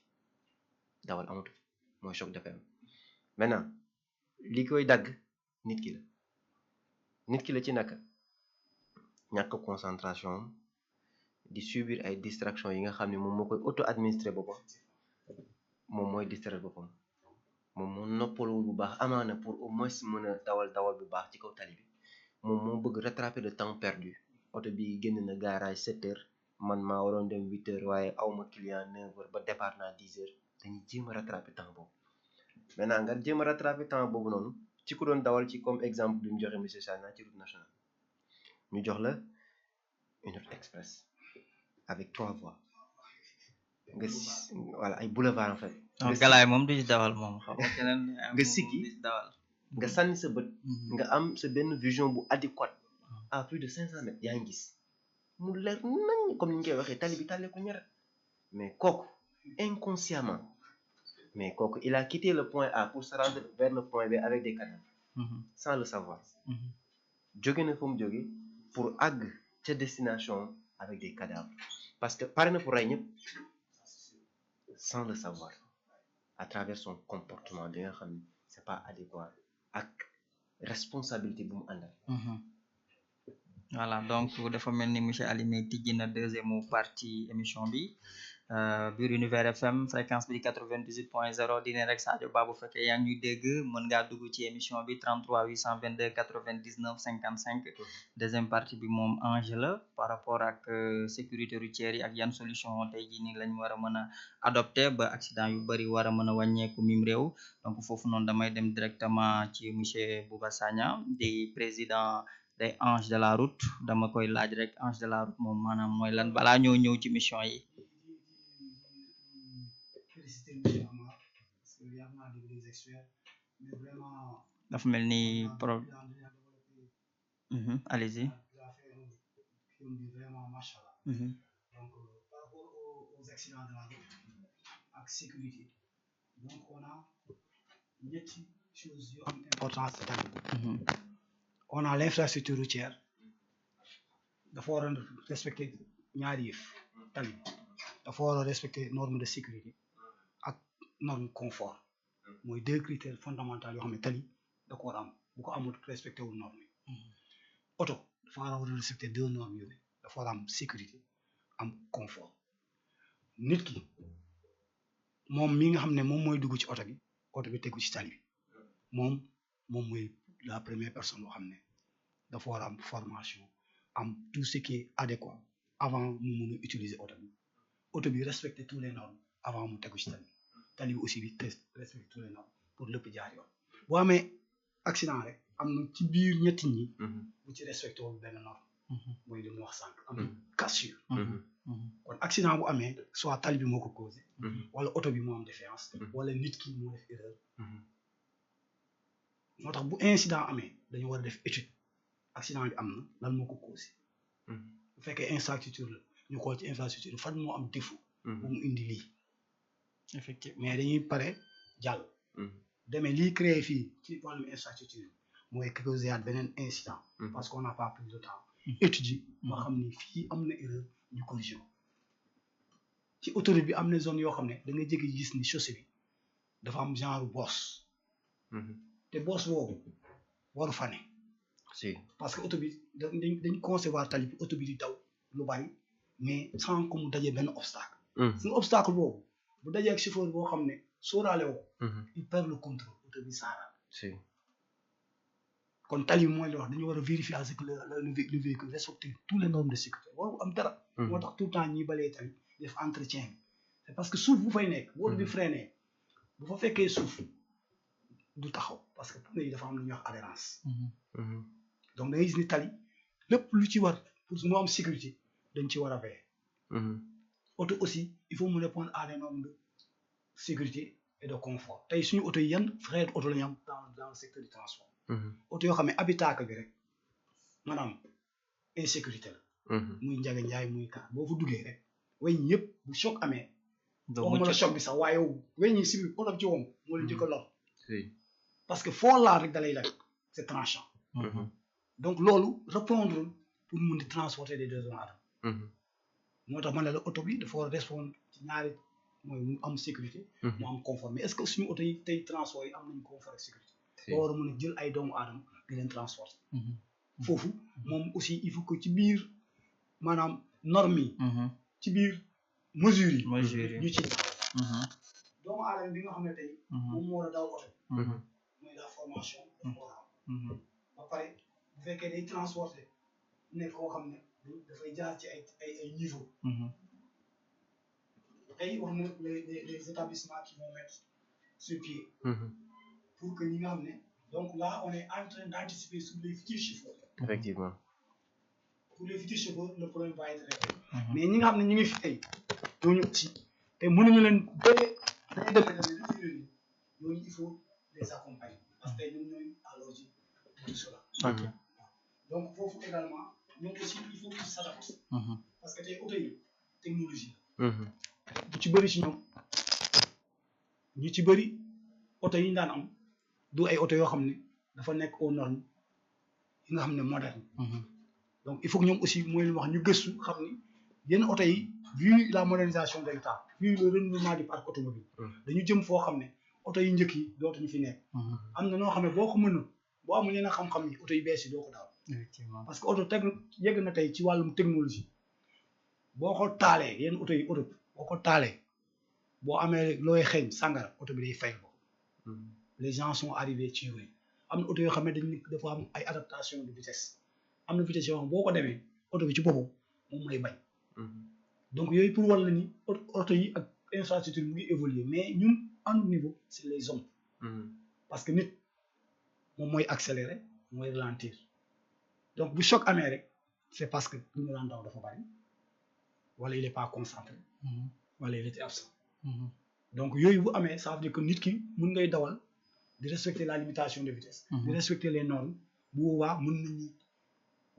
dawal amatu mooy choc dafa am maintenant li koy dagg nit ki la ci naka ñàkk concentration di subir ay distractions yi nga xam ne moom moo koy auto administrer boppam moom mooy distraire boppam moom moo noppalul bu baax amaana pour au moins mën a dawal bu baax ci kaw tali bi moom moo bëgg rattraper le temps perdu oto bi génn na garage 7 heures man maa waroon dem 8 heures waaye awma client 9 heures ba départ naa 10 heures dañuy jéem a rattraper temps boobu maintenant nga jéem a rattraper temps boobu noonu ci ku doon dawal ci comme exemple bi mu joxe monsieur Sagna ci route nationale ñu jox la une route express avec 3 voies voilà ay boulevard en fait. galaay moom du ci dawal moom xam nga keneen nga siggi nga sànni sa bët nga am sa benn vision bu adéquate à plus de 500 mètres yaa ngi gis mu leer nañ comme ni ñu koy waxee tali bi tàllee ko ñaret mais kooku inconsciemment mais kooku il a quitté le point A pour se rendre vers le point B avec des cadavres sans le savoir jóge na fa mu jóge pour àgg ca destination avec des cadavres parce que pare na pour rey ñëpp sans le savoir à travers son comportement bi nga xam ni c'est pas adéquat ak responsabilité bu mu àndal voilà donc dafa mel ni monsieur Alimi tijji na deuxième partie émission bi biir Univers FM fréquence bi di 98.0 di ne rek Sadio Ba bu fekkee yaa ngi ñuy dégg mën ngaa dugg ci émission bi 33 822 99 55 deuxième partie bi moom enjeu la par rapport ak sécurité routière yi ak yan solution tey jii nii lañ war a mën a adopté ba accident yu bëri war a mën a wàññeeku mim réew donc foofu noonu damay dem directement ci monsieur Bouba Sagna di président des anges de la route dama koy laaj rek ange de la route moom maanaam mooy lan balaa ñoo ñëw ci mission yi. féliciter monsieur Amar parce que yàgg naa déglu des experts mais vraiment dafa mel ni allez-y. il a fait un film bi vraiment machallah. Donc par rapport aux accidents de la route ak sécurité donc on a ñetti choses yu am importance on a l'infrastructure routière dafa war a respecter ñaari yëf tali dafa war a respecter norme de sécurité ak norme confort mooy deux critères fondamentaux yoo xam ne tali da ko war a am bu ko amul respecté wul norme yi oto dafa war a respecter deux normes yooyu dafa war a am sécurité am confort nit ki moom mi nga xam ne moom mooy dugg ci oto bi tegu ci tali bi moom mooy la première personne boo xam ne dafa war a am formation am tout ce qui est adéquat avant mu mun a utiliser oto bi respecter tous les normes avant mu tegu ci tali bi aussi bi respecter tous les normes pour lépp jaar yoon boo amee accident rek am na ci biir ñetti ñi bu ci respecté wul benn norme mooy li mu wax sànq am cassure kon accident bu amee soit tali bi moo ko causé wala oto bi moo am défaillance wala nit ki moo def erreur moo tax bu incident amee dañu war a def étude accident bi am na lan moo ko causé bu fekkee infrastructure la ñu xool ci infrastructure fan moo am défaut bu mu indi lii effectivement mais dañuy pare jàll demee lii créé fii ci wàllum infrastructure mooy causé at beneen incident parce qu'on n'a pas pris le temps étudier ba xam ni fii am na erreur ñu corrigé ko ci autoroute bi am na zone yoo xam ne da nga jékki gis ni chaussée bi dafa am genre bosse te bosse boobu waru fa ne parce que auto bi dañ concevoir tali bi auto bi di daw lu bari mais sans que mu dajee benn obstacle suñu obstacle boobu bu dajee ak chauffeur boo xam ne sóoraale woo il perd le contrôle auto bi saaraan kon tali bi mooy li wax dañu war a vérifier à ce que le véhicule respecte tous les normes de sécurité waru am dara moo tax tout le temps ñuy balee tali def entretien bi c'est parce que suuf bu fay nekk boo bi freiné bu fa fekkee suuf du taxaw parce que pneu yi dafa am lu ñuy wax adhérence donc da ngay gis ni tali lépp lu ci war pour mu am sécurité dañ ci war a veiller auto aussi il faut mu répondre à des normes de sécurité et de confort tey suñu auto yi yan xeetu auto la ñu am dans le secteur du transport auto yoo xam ne habitacle bi rek maanaam insécurité la muy njaga njaay muy car boo fa duggee rek weñ yëpp bu choc amee waxuma la choc bi sax waaye weñ yi si biir oto ci woom moo leen jëkk a lor parce que foo laal rek dalay lakk c'est tranchant donc loolu répondre pour mun di transporter des deux zones moo tax ma ne la auto bi dafa war a répondre ci ñaari mooy mu am sécurité mu am confort mais est-ce que suñu auto yi tey transport yi am nañ confort ak sécurité boo war a mën a jël ay doomu aadama di leen transporter foofu moom aussi il faut que ci biir maanaam normes yi ci biir mesures yi ñu ci doomu aadama bi nga xam ne tey moom moo war a daw auto mooy la formation dafa war a am ba pare bu fekkee day transporter nekk koo xam ne dafay jaar ci ay niveau tey wax na les établissements qui vont mettre sur pied pour que ñi nga xam ne donc là on est en train d'anticiper sur les futurs chauffeurs effectivement pour les futurs chauffeurs le problème va être réglé mais ñi nga xam ne ñu ngi fi tey ñooñu aussi te mënuñu leen dañuy demee ñooñu il faut les accompagner parce que ñoom ñooy à l'origine de cela donc foofu également ñoom aussi il faut qu'ils s'adaptent parce que tey auto yi technologie la bu ci bëri si ñoom ñu ci bëri auto yi ñu daan am du ay auto yoo xam ne dafa nekk aux normes yi nga xam ne moderne donc il faut que ñoom aussi mooy lu wax ñu gëstu xam ni yenn auto yi vu la modernisation de l'État vu le renouvellement du parc automobile dañu jëm foo xam ne auto yi njëkk yi dootuñu fi nekk am na noo xam ne boo ko mënul boo amul yenn xam-xam yi auto yi bees yi doo ko daal parce que auto yegg na tey ci wàllum technologie boo ko taalee yenn auto yi Europe boo ko taalee boo amee looy xeeñ sàngara oto bi day fay ko les gens sont arrivés ci yooyu am na oto yoo xam ne dafa am ay adaptation de vitesse am na vitesse yoo xam boo ko demee oto bi ci boppam moom mooy bañ donc yooyu pour wàll ni oto yi ak infrastructure mu ngi évoluer mais ñun à notre niveau c'est les hommes parce que nit moom mooy accélérer mooy ralentir donc bu choc amee rek c'est parce que li ñu daan daw dafa bari wala il est pas concentré wala il était absent donc yooyu bu amee ça veut dire que nit ki mun ngay dawal di respecter la limitation de vitesse di respecter les normes bu boobaa mun nañu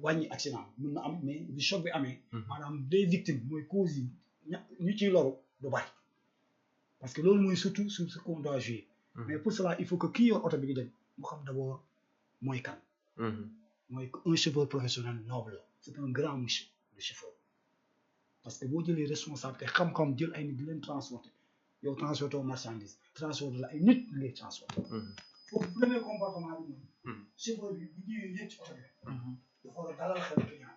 wàññi accident mun na am mais bu choc bi amee maanaam des victimes mooy cause yi ñu ciy loru du bari parce que loolu mooy surtout sur ce qu'on doit jouer mais pour cela il faut que kii yor oto bi di dem mu xam d'abord mooy kan mooy un chauffeur professionnel noble la c'est un grand monsieur le chauffeur parce que boo jëlee responsabilité xam-xam jël ay nit di leen transporter yow transporté marchandise transporté la ay nit ngay transporté foofu premier comportement bi mooy chauffeur bi bu ñëwee yéeg ci oto bi dafa war a dalal xel client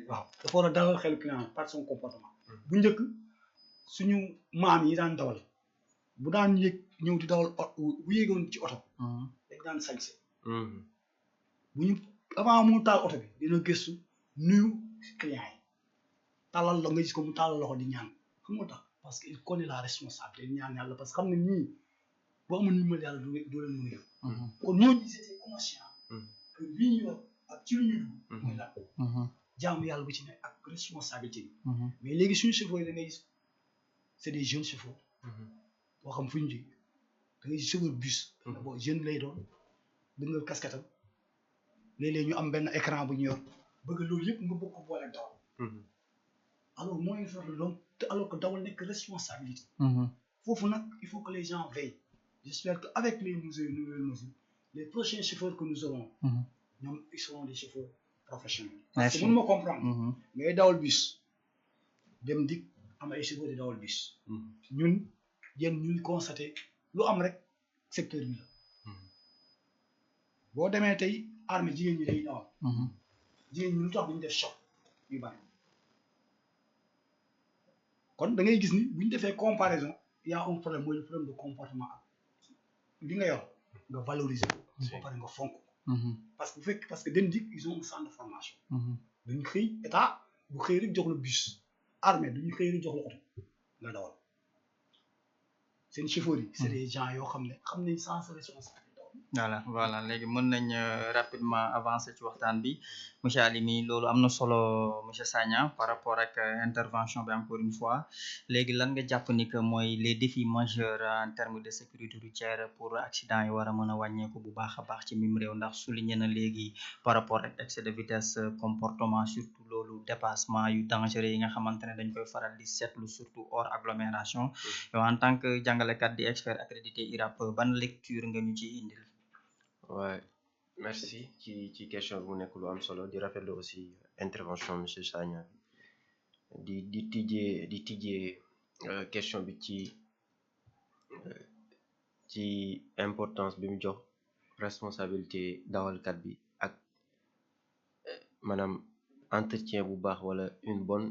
waaw dafa war a dalal xel client par son comportement bu njëkk suñu maam yi daan dawal bu daan yéeg ñëw di dawal bu yéegoon ci oto dañ daan sañse bu ñu avant mu taal oto bi dina gëstu nuyu client yi talal la nga gis ko mu taalal loxo di ñaan xam nga tax parce que il connaît la responsabilité di ñaan yàlla parce que xam ne nii boo amul numéro yàlla doo leen mën a yor kon ñooñu c'était conscient que lii ñu yor ak ci lu ñu dugg mooy la jaamu yàlla bu ci nekk ak responsabilité bi mais léegi suñu chauffeur yi da ngay gis c'est des jeunes chauffeurs boo xam fu ñu jógee da ngay gis chauffeur bus bon jeune lay doon dëngal casquette am léeg-léeg ñu am benn écran bu ñu yor bëgg loolu yëpp nga bëgg ko boole dawal alors mooy donc alors que dawal nekk responsabilité foofu nag il faut que les gens veillent j'espère que avec les nouvelles mesures les prochains chauffeurs que nous aurons ñoom ils seront des chauffeurs professionnels parce que mën ma comprendre ngay dawal bus dem dik am ay chauffeurs di dawal bus ñun yéen ñuy constaté lu am rek secteur bi la boo demee tey armée jigéen ñi dañuy dawal jigéen ñi lu tax bu ñu def choc yu bari kon da ngay gis ni bu ñu defee comparaison il y a un problème mooy le problème de comportement ak li nga yor nga valoriser ko ba pare nga fonk ko parce que bu fekk parce que dem dik ils ont un centre de formation duñu xëy état bu xëy rek jox la bus armée duñu xëy rek jox la oto nga dawal seen chauffeurs yi c'est des gens yoo xam ne xam nañ sens responsabilité voilà léegi mën nañ rapidement avancer ci waxtaan bi monsieur Alimi loolu am na solo monsieur Sagna par rapport ak intervention bi encore une fois léegi lan nga jàpp ni que mooy les défis majeurs en termes de sécurité routière pour accident yi war a mën a wàññeeku bu baax a baax ci mim réew ndax souligné na léegi par rapport ak excès de vitesse comportement surtout loolu dépassement yu dangereux yi nga xamante ne dañ koy faral di seetlu surtout hors agglomération yow en tant que jàngalekat di expert accrédité IRAP ban lecture nga ñu ci indil Ouais, merci ci question bu nekk lu am solo di rafetlu aussi intervention monsieur Sagna di tijjee question bi ci importance bi mu jox responsabilité dawalkat bi ak maanaam entretien bu baax wala une bonne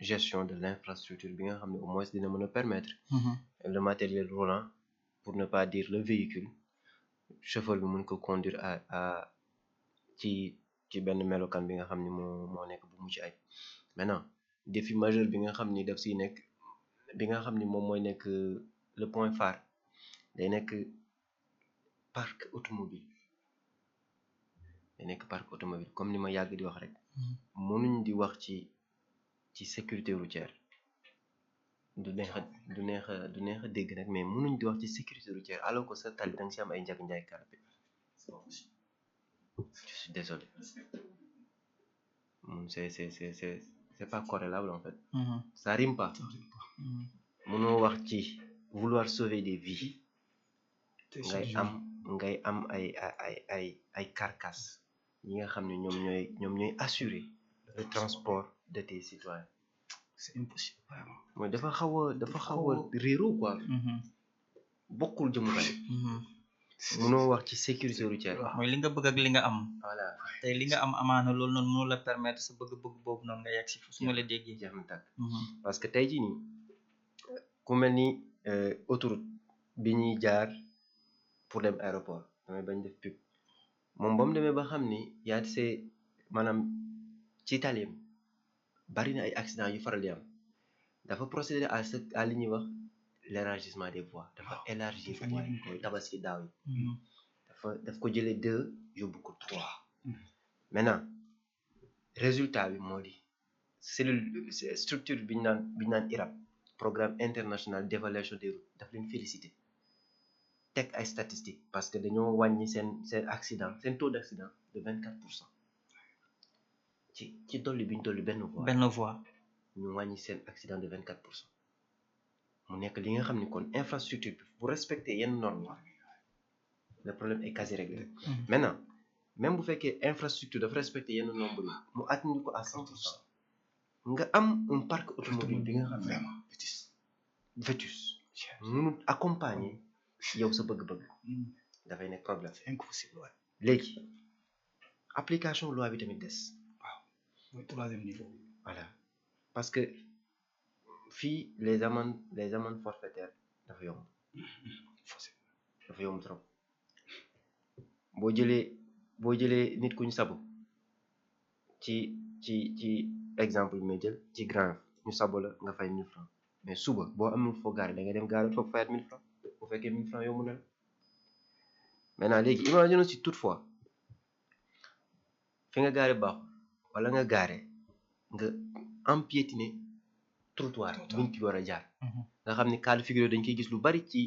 gestion de l'infrastructure bi nga xam ne au moins dina mën a permettre le matériel roulant pour ne pas dire le véhicule chauffeur bi mën ko conduire à ci benn melokaan bi nga xam ni moo nekk bu mucc ay maintenant défi majeur bi nga xam ni daf siy nekk bi nga xam ni moom mooy nekk le point phare day nekk parc automobile comme ni ma yàgg di wax rek mënuñ di wax ci sécurité routière du neex a dégg nag mais mënuñ di wax ci sécurité routière alors que sa tali da nga si am ay njaay kàllape je suis désolé c'est pas corrélable en fait ça rime pas mënoo wax ci vouloir sauver des vies ngay am ay carcasse ñi nga xam ne ñoom ñooy assurer le transport de tes citoyens c'est impossible vraiment mooy dafa xaw a réeroo quoi bokkul jëmukaay mënoo wax ci sécurité routière. mooy li nga bëgg ak li nga am voilà tey li nga am amaana loolu noonu mënu la permettre sa bëgg-bëgg boobu noonu nga yegg si su ma la déggee. jeex na tàkk parce que tey jii nii ku mel ni autoroute bi ñuy jaar pour dem aéroport damay bañ def pub moom ba mu demee ba xam ni yaa see maanaam ci taliam bari na ay accident yu faral di am dafa procéder à li ñuy wax l'élargissement des voies dafa élargir voies yi mooy tabaski daaw yi daf ko jëlee 2 yóbbu ko 3 maintenant résultat bi moo di cellule structure bi ñu naan IRAP programme international d'évaluation des routes daf leen féliciter teg ay statistiques parce que dañoo wàññi seen accident seen taux d'accident de 24% ci dolli bi ñu dolli benn voie ñu wàññi seen accident de 24% mu nekk li nga xam ni kon infrastructure bi bu respecter yenn normes le problème est quasi réglé. Maintenant même bu fekkee infrastructure dafa respecter yenn nombre yi mu atteindre ko à 100% nga am un parc automobile bi nga xam ne vraiment vétus mënul accompagner yow sa bëgg-bëgg dafay nekk problème. c'est impossible waay. léegi application loi bi tamit des. waaw mooy 3e niveau. voilà parce que fii les amendes forfaitaires dafa yomb. dafa yomb trop boo jëlee nit ku ñu sabo ci exemple bi may jël ci Grand ñu sabo la nga fay 1000 francs mais suba boo amul foo gaare da nga dem gaare foog fayat 1000 francs bu fekkee 1000 francs yomb na la maintenant léegi imagine si toutefois fi nga gaare baaxul wala nga gaare nga empiétiner trottoir buñ ci war a jaar nga xam ni cas de figure dañ koy gis lu bari ci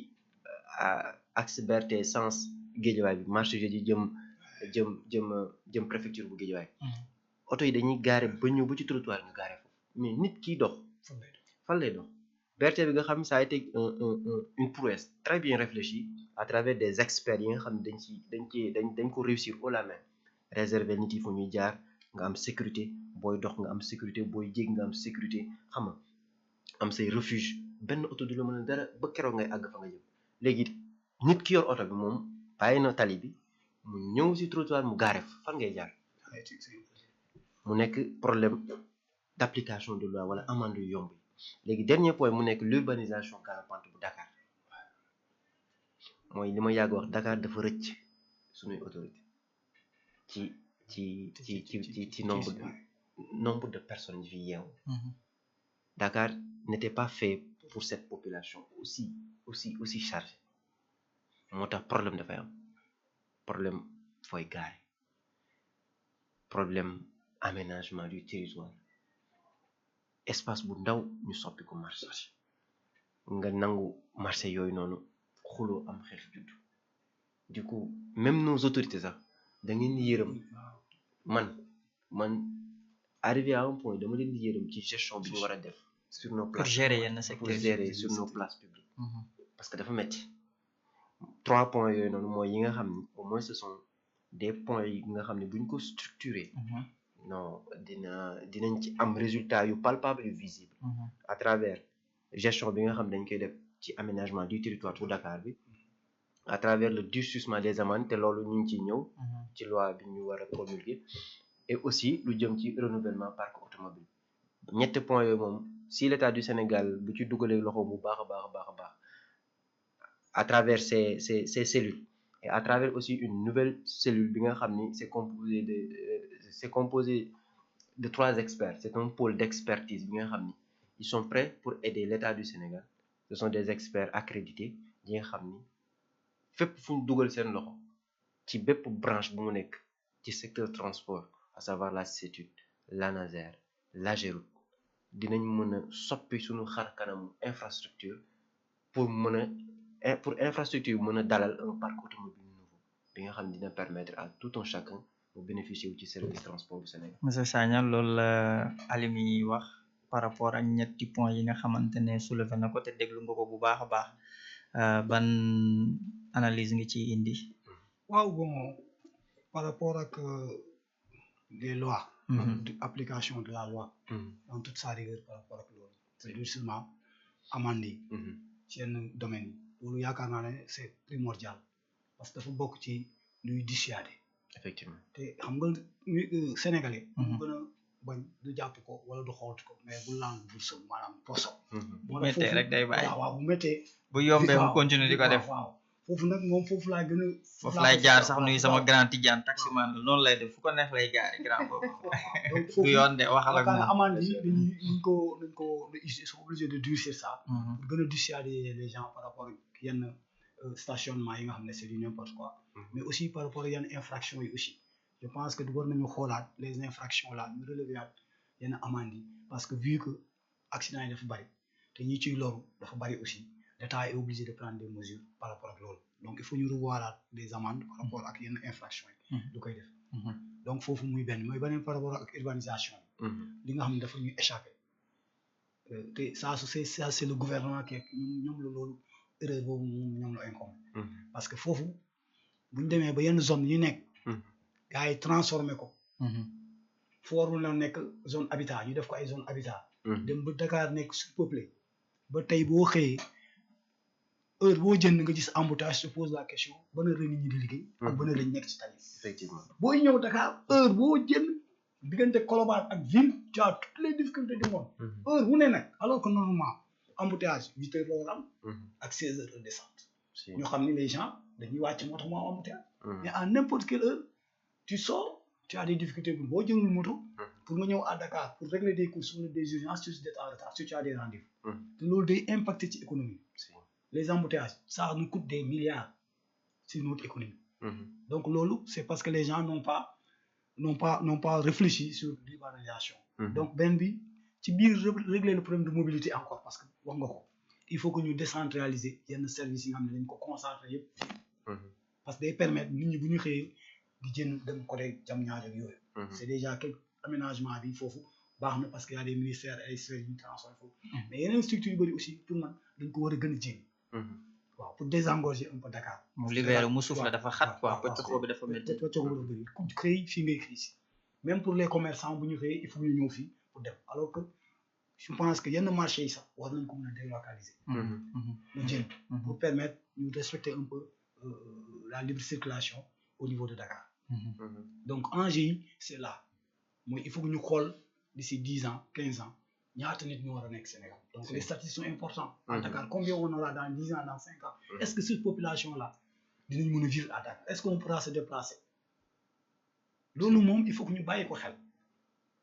axe BRT sens Guédiawaye bi marché jeudi jëm préfecture bu Guédiawaye oto yi dañuy gaare ba ñëw ba ci trottoir nga gaare foofu mais nit kiy dox fan lay dox BRT bi nga xam ça a été une prouesse très bien réfléchie à travers des experts yi nga xam ne dañ ko réussir haut la main réserver nit yi fu ñuy jaar nga am sécurité booy dox nga am sécurité booy jég nga am sécurité xam nga am say refuge benn oto du la mën a dara ba keroog ngay àgg fa nga jëm léegi nit ki yor oto bi moom bàyyi na tali bi mu ñëw si trottoir mu gaare fan ngay jaar mu nekk problème d'application de loi wala amende yu yomb yi léegi dernier point mu nekk l'urbanisation galopante bu Dakar mooy li ma yàgg wax Dakar dafa rëcc suñuy autorité ci nombre de personnes yi fi yeewu Dakar n'était pas fait pour cette population aussi chargée moo tax problème dafay am problème fooy gaare problème aménagement du territoire espace bu ndaw ñu soppi ko marché nga nangu marché yooyu noonu xuloo am xeex juddu du coup même nos autorités sax da ngeen di yërëm man arrivé à un point dama leen di yërëm ci gestion bi ñu war a def sur nos places pour gérer yenn secteurs pour gérer sur nos places publiques parce que dafa metti 3 points yooyu noonu mooy yi nga xam ni au moins ce sont des points yi nga xam ne bu ñu ko structuré non dinañ ci am résultat yu palpable yu visible à travers gestion bi nga xam dañ koy def ci aménagement du territoire pour Dakar bi à travers le durcissement des amendes te loolu ñu ngi ciy ñëw ci loi bi ñu war a promulguer et aussi lu jëm ci renouvellement parc automobile ñetti points yooyu moom si l'état du Sénégal bu ci dugalee loxo bu baax a baax à travers ces cellules et à travers aussi une nouvelle cellule bi nga xam ni c'est composé de 3 experts c'est un pôle d'expertise bi nga xam ni ils sont prêts pour aider l'état du Sénégal ce sont des experts accrédités yi nga xam ni fépp fu ñu dugal seen loxo ci bépp branche bu mu nekk ci secteur transport à savoir la CETUD l'ANASER l'AGEROUTE dinañ mën a soppi suñu xar kanamu infrastructure pour infrastructure mën a dalal un parc automobile nouveau bi nga xam ne dina permettre à tout un chacun mu bénéficier wu ci service transport bu Sénégal. monsieur Sagna loolu la Alimi wax par rapport ak ñetti points yi nga xamante ne soulevé na ko te déglu nga ko bu baax a baax ban analyse nga ciy indi. waaw bon par rapport ak les lois. Application de la loi. dans toute sa rigueur par rapport ak loolu. c'est justement amende yi. ci yenn domaines yi loolu yaakaar naa ne c'est primordial parce que dafa bokk ci luy dissuader effectivement te xam nga sénégalais mu gën a bañ du jàpp ko wala du xoot ko mais bu laal bul maanaam poso bu méttee rek day bàyyi waaw bu méttee bu yombee mu continuer di ko def waaw foofu nag moom foofu laa gën a foofu laay jaar sax nuyu sama grand Tidiane taximan la noonu lay def fu ko neex lay gaari grand boobu donc du yoon de waxal ak moom amande yi dañ ko ils sont obligés de durcir ça pour gën a dissuader les gens par rapport ak yenn stationnement yi nga xam ne c'est du n'importe quoi mais aussi par rapport ak yenn infraction yi aussi je pense que war nañu xoolaat les infractions là ñu relever at yenn amande yi parce que vu que accident yi dafa bari te ñi ciy loru dafa bari aussi l'État est obligé de prendre des mesures par rapport ak loolu donc il faut ñu revoiraat des amendes par rapport ak yenn infraction yi du koy def donc foofu muy beneen par rapport ak urbanisation li nga xam ne dafa ñuy échappé te ça c'est le gouvernement qui ñoom la loolu erreur boobu ñoom la incombe parce que foofu bu ñu demee ba yenn zone yi nekk gars yi transformé ko fu warul na nekk zone habitat ñu def ko ay zone habitat dem ba Dakar nekk surpeuplé ba tey boo xëyee heure boo jënd nga gis embouteillage se pose la question ban heure la nit ñi di liggéey ak ban heure lañ nekk ci tali effectivement booy ñëw Dakar heure boo jënd diggante Colobane ak ville tu as toutes les difficultés du monde heure bu ne nag alors que normalement embouteillage 8 heures la war am ak 16 heures de descente ñoo xam ni les gens dañuy wàcc moo tax moo am embouteillage mais à n'importe quelle heure tu sors tu as des difficultés boo jëlul moto pour nga ñëw à Dakar pour régler des courses wala des urgences tu es en retard si tu as des rendez-vous te loolu day impacter ci économie les embouteillages ça nous coûte des milliards sur notre économie donc loolu c'est parce que les gens n'ont pas réfléchi sur l'urbanisation donc benn bi ci biir régler le problème de mobilité encore parce que wax nga ko il faut que ñu décentraliser yenn services yi nga xam ne dañ ko concentrer yëpp parce que day permettre nit ñi bu ñu xëyee di jënd dem côté Diamniadio ak yooyu c'est déjà quelque aménagement bi foofu baax na parce que y a des ministères ay sphères yu ñu transformé foofu mais yeneen structures yu bëri aussi pour man dañ ko war a gën a jéem waaw pour désengorger un peu Dakar mu libéré mu suuf la dafa xat quoi pëccëxoo bi dafa métti pëccëxoo bi dafa bëri ku xëy fii ngay xëy si même pour les commerçants bu ñu xëyee il faut ñu ñëw fii pour dem alors que je pense que yenn marché yi sax war nañ ko mën a délocaliser mu jël pour permettre ñu respecter un peu la libre circulation au niveau de Dakar donc enjeu yi c'est là mooy il faut que ñu xool d'ici 10 ans 15 ans ñaata nit ñu war a nekk Sénégal donc les statistiques sont importantes à Dakar combien on aura dans 10 ans dans 5 ans est-ce que cette population là dinañ mën a vivre à Dakar est-ce qu'on pourra se déplacer loolu moom il faut que ñu bàyyi ko xel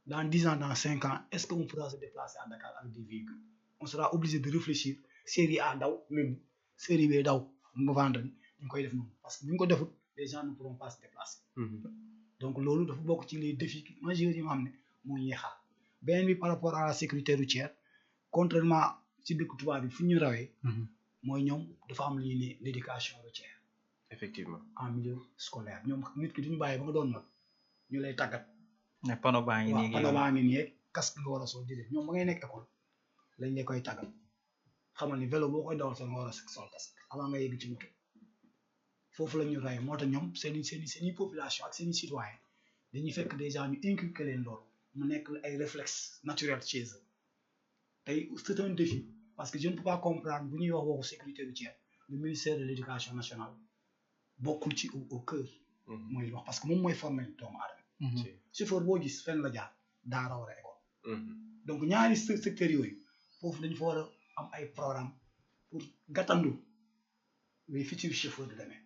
dans 10 ans dans 5 ans est-ce qu'on pourra se déplacer à Dakar avec des véhicules on sera obligé de réfléchir série A daw lundi série B daw vendredi ñu koy def noonu parce que bu ñu ko defut les gens ne pourront pas se déplacer donc loolu dafa bokk ci les défis majeurs yi nga xam ne moo ñuy xaar beneen bi par rapport à la sécurité routière contrairement ci dëkk tubaab bi fu ñu rawee mooy ñoom dafa am lu ñuy ne l'éducation routière effectivement en milieu scolaire ñoom nit ki duñu bàyyi ba nga doon mag ñu lay tàggat ne pano baa ngi nii pano baa ngi nii rek casque nga war a sol di def ñoom ba ngay nekk école lañ lay koy tàggat xamal ni vélo boo koy dawal sax nga war a sol casque avant nga yegg ci moto foofu la ñu rawee moo tax ñoom seeni population ak seeni citoyen dañuy fekk déjà ñu inculquer leen loolu mu nekk ay réflexes naturels chez eux tey c'est un défi parce que je ne peux pas comprendre bu ñuy wax waxu sécurité routière le ministère de l'éducation nationale bokkul ci au cœur mooy wax parce que moom mooy former doomu aadama chauffeur boo gis fenn la jaar daara war a école donc ñaari secteurs yooyu foofu dañu fa war a am ay programme pour gàttandu les futurs chauffeurs de demain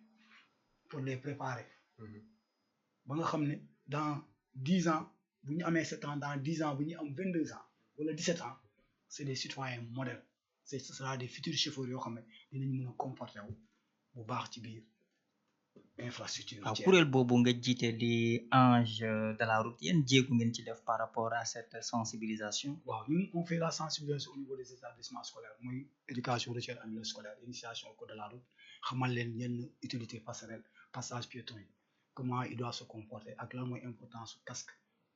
pour les préparer ba nga xam ne dans 10 ans bu ñu amee 7 ans dans 10 ans bu ñu am 22 ans wala 17 ans c'est des citoyens modèles ce sera des futurs chauffeurs yoo xam ne dinañ mën a comporter wu bu baax ci biir infrastructure waaw kuréel boobu nga jiite di Ange de la route yéen jéegu ngeen ci def par rapport à cette sensibilisation waaw ñun on fait la sensibilisation au niveau des établissements scolaires muy éducation routière en milieu scolaire initiation au code de la route xamal leen yenn utilité passerelle passage piéton yi comment il doit se comporter ak lan mooy importance su casque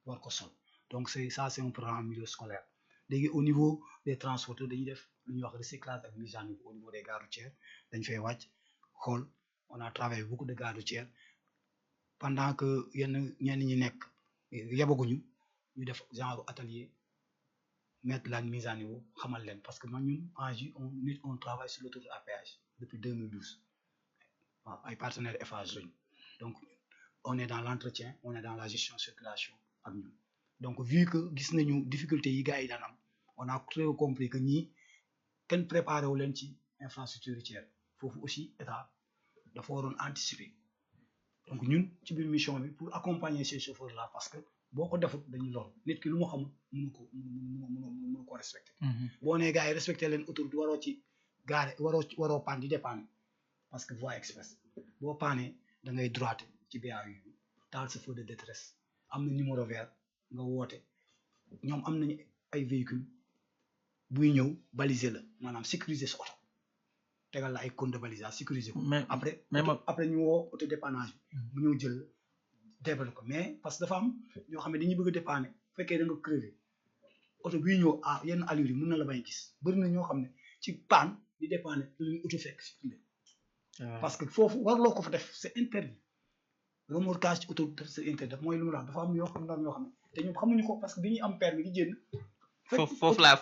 war ko sol donc c'est un programme en milieu scolaire léegi au niveau des transporteurs dañuy def lu ñuy wax recyclage ak mise à niveau au niveau des gares routières dañ fay wàcc xool on a travaillé beaucoup de gares routières pendant que ñenn ñi nekk yabaguñu ñu def genre atelier mettre la mise à niveau xamal leen parce que man ñun on travaille sur l'autoroute à péage depuis 2012 waaw ay partenaires Eiffage lañu donc on est dans l'entretien on est dans la gestion circulation ak ñun donc vu que gis nañu difficulté yi gars yi daan am on a très compris que ñii kenn préparé wu leen ci infrastructure routière foofu aussi état dafa waroon anticiper donc ñun ci biir mission bi pour accompagner ces chauffeurs là parce que boo ko defut dañuy lor nit ki lu mu xamul mënu ko respecter. boo nee gars yi respecté leen autoroute waroo ci gaare waroo paan di dépanner parce que voie express boo paanee da ngay droite ci BAU bi taal sa feu de détresse am na numéro vert nga woote ñoom am nañu ay véhicules buy ñëw baliser la maanaam sécuriser sa oto tegal la ay cône de balisage sécuriser ko. après ñu woo auto dépannage bi mu ñëw jël développé ko mais parce que dafa am ñoo xam ne dañuy bëgg a dépanner fekkee da nga crevé oto buy ñëw ah yenn allure yi mën na la bañ gis bëri na ñoo xam ne ci panne di dépanner lu auto fekk si parce que foofu warloo ko fa def c'est interdit remorquage ci auto def c'est interdit mooy lu mu wax dafa am yoo xam ne te ñoom xamuñu ko parce que bi ñuy am permis di génn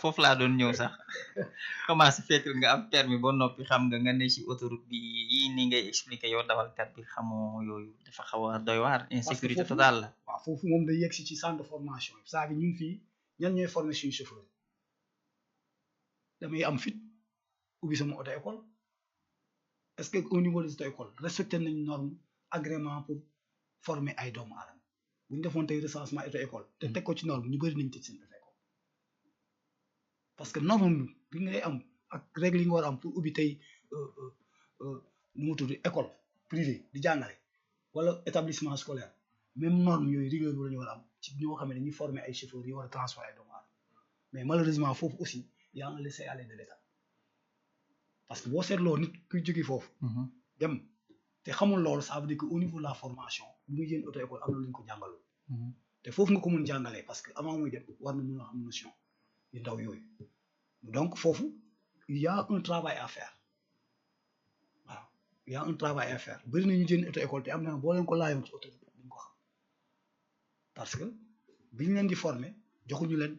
foofu laa doon ñëw sax comment se fait nga am permis ba noppi xam nga ne ci autoroute bi yii ni ngay expliquer yow dawalkat bi xamoo yooyu dafa xaw a doy waar insécurité totale la waaw foofu moom day yegg si ci centre de formation yi saa bi ñun fii ñan ñooy former suñu chauffeur damay am fit ubbi sama auto école est-ce que au niveau des auto école respecté nañ norme agrément pour former ay doomu aadama bu ñu defoon tey recensement auto école te teg ko ci norme ñu bëri nañ tëj seen auto école parce que norme bi ngay am ak règle yi nga war a am pour ubbi tey nu mu tudd école privée di jàngale wala établissement scolaire même norme yooyu rigueur bu la ñu war a am ci ñoo xam ne dañuy former ay chauffeurs yi war a transformer ay doomu aadama mais malheureusement foofu aussi y a un laisser-aller de l'État parce que boo seetloo nit kuy jóge foofu dem te xamul loolu ça veut dire que au niveau de la formation bu muy jënd auto école am na lu ñu ko jàngaloo te foofu nga ko mën jàngalee parce que avant muy dem war na mën a am notion yu ndaw yooyu donc foofu il y a un travail à faire waaw il y a un travail à faire bëri na ñu jënd auto école te am na boo leen ko laajoon ci auto duñ ko xam parce que biñ leen di former joxuñu leen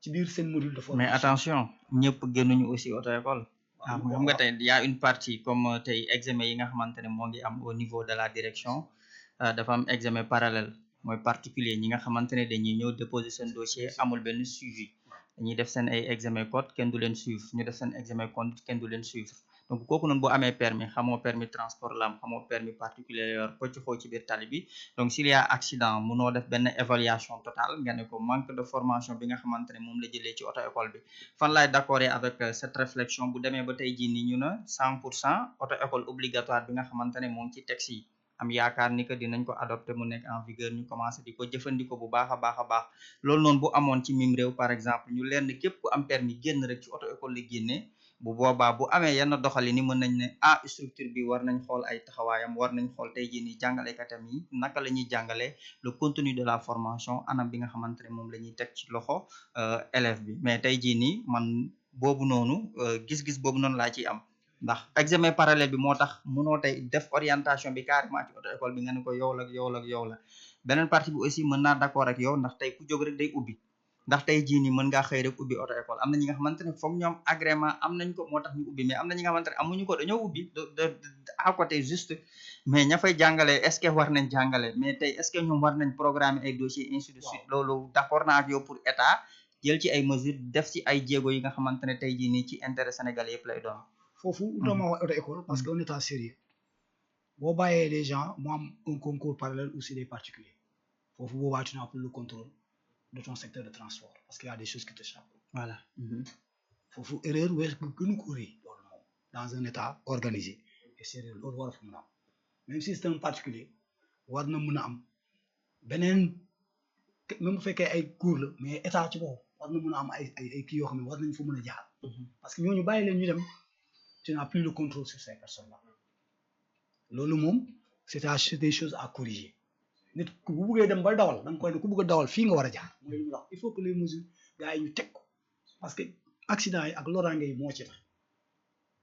ci biir seen module de formation mais attention ñëpp génnuñu aussi auto école xam nga tey y a une partie comme tey examen yi nga xamante ne moo ngi am au niveau de la direction dafa am examen parallèle mooy particulier ñi nga xamante ne dañuy ñëw déposer seen dossier amul benn suivi dañuy def seen ay examen code kenn du leen suivre ñu def seen examen conduite kenn du leen suivre donc kooku noonu boo amee permis xamoo permis transport la am xamoo permis particulier yor ko ci xoo ci biir tali bi donc s'il y a accident munoo def benn évaluation totale nga ne ko manque de formation bi nga xamante ne moom la jëlee ci auto école bi fan laay d'accord avec cette réflexion bu demee ba tey jii ni ñu na 100% auto école obligatoire bi nga xamante ne moo ngi ci texte yi am yaakaar ni que dinañ ko adopté mu nekk en vigueur ñu commencé di ko jëfandikoo bu baax a baax loolu noonu bu amoon ci mim réew par exemple ñu leen képp ku am permis génn rek ci auto école la génnee bu boobaa bu amee yenn doxali ni mën nañ ne structure bi war nañ xool ay taxawaayam war nañ xool tey jii ni jàngalekatam yi naka la ñuy jàngalee le contenu de la formation anam bi nga xamante ne moom la ñuy teg ci loxo élève bi mais tey jii nii man boobu noonu gis-gis boobu noonu laa ciy am ndax examen parallèle bi moo tax mënoo tey def orientation bi carrément ci auto école bi nga ne ko yow la beneen partie bi aussi mën naa d'accord ak yow ndax tey ku jóg rek day ubbi ndax tey jii nii mën ngaa xëy rek ubbi auto école am na ñi nga xamante ne foog ñoom agrément am nañ ko moo tax ñu ubbi mais am na ñi nga xamante ne amuñu ko dañoo ubbi à côté juste mais ña fay jàngale est-ce que war nañ jàngale mais tey est-ce que ñoom war nañ programmer ay dossiers ainsi de suite loolu d'accord naa ak yow pour état jël ci ay mesures def ci ay jéego yi nga xamante ne tey jii nii ci intérêt sénégalais yëpp lay doon foofu dama wax auto école parce que on est en sérieux boo bàyyee des gens mu am un concours parallèle aussi des particuliers foofu boobaa tu n'as plus le contrôle de ton secteur de transport parce qu'il y a des choses qui t'échappent voilà foofu erreur wees bu gënu ko rëy loolu moom dans un état organisé et sérieux loolu war a fa mën a am même si c'est un particulier war na mën a am beneen même bu fekkee ay cours la mais état ci boobu war na mën a am ay kii yoo xam ne war nañ fa mën a jaar parce que ñooñu bàyyi leen ñu dem tu n'as plus le contrôle sur ces personnes là loolu moom c'est des choses à corriger nit ku bu bëggee dem ba dawal da nga koy ne ku bëgg a dawal fii nga war a jaar mooy li mu wax il faut que les mesures gars yi ñu teg ko parce que accident yi ak loraange yi moo ci tax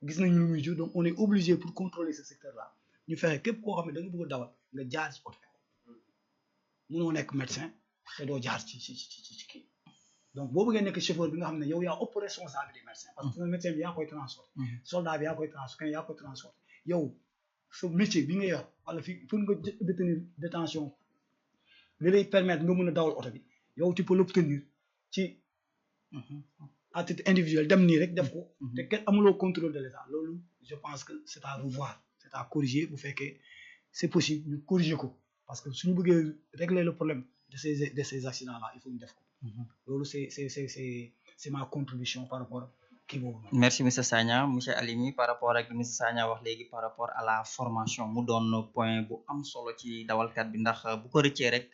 gis nañu lu muy jur donc on est obligé pour contrôler ce secteur là ñu fexe képp koo xam ne da nga bëgg a dawal nga jaar ci auto mënoo nekk médecin te doo jaar ci kii donc boo bëggee nekk chauffeur bi nga xam ne yow yaa ëpp responsabilité médecin parce que médecin bi yaa koy transporter soldat bi yaa koy transporter yow sa métier bi nga yor wala fi pour nga détenir détention li lay permettre nga mën a dawal oto bi yow tu peux l'obtenir ci à titre individuel dem nii rek def ko te kenn amuloo contrôle de l'État loolu je pense que c'est à revoir c'est à corriger bu fekkee c'est possible ñu corriger ko parce que suñu bëggee régler le problème de ces accidents là il faut ñu def ko loolu c'est ma contribution par rapport kii boobu noonu. merci monsieur Sagna monsieur Alimi par rapport ak monsieur Sagna wax léegi par rapport à la formation mu doon point bu am solo ci dawalkat bi ndax bu ko rëccee rek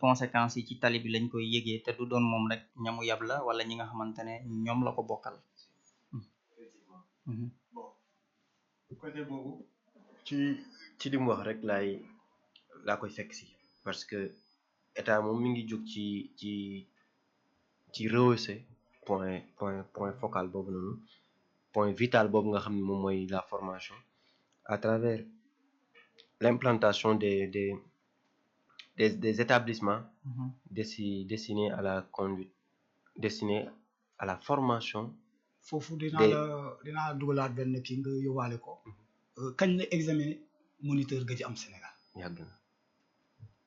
conséquences yi ci tali bi lañ koy yëgee te du doon moom rek ñamu yab la wala ñi nga xamante ne ñoom la ko bokkal. bon côté boobu ci li mu wax rek laa koy fekk si parce que état moom mi ngi jóg ci rehausser point focal boobu noonu point vital boobu nga xam ne moom mooy la formation à travers l'implantation des établissements destinés à la conduite destinés à la formation. foofu dinaa dugalaat benn kii nga yóbbaale ko kañ la examen moniteur nga ci am Sénégal. yàgg na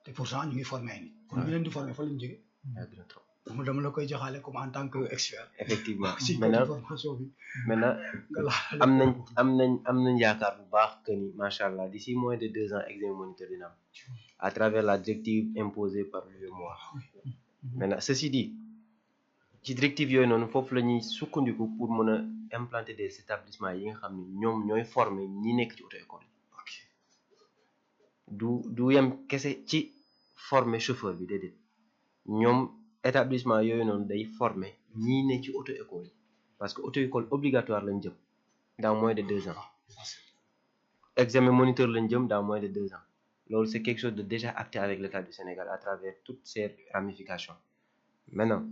te pourtant ñu ngi formé ay nit. kon ñu leen di formé fa lañ jógee. yàgg na trop. dama la koy joxaale comme en tant que expert. effectivement ci formation bi. maintenant am nañ yaakaar bu baax que ni macha allah d'ici moins de 2 ans examen moniteur dina am à travers la directive imposée par l'UEMOA. maintenant ceci dit ci directive yooyu noonu foofu la ñuy sukkandiku pour mën a implanter des établissements yi nga xam ne ñoom ñooy former ñi nekk ci auto école yi. du yem kese ci former chauffeur bi déedéet ñoom établissement yooyu noonu day former ñii ne ci auto école yi parce que auto école obligatoire lañ jëm dans moins de 2 ans examen moniteur lañ jëm dans moins de 2 ans loolu c'est quelque chose de déjà acté avec l'État du Sénégal à travers toutes ses ramifications. Maintenant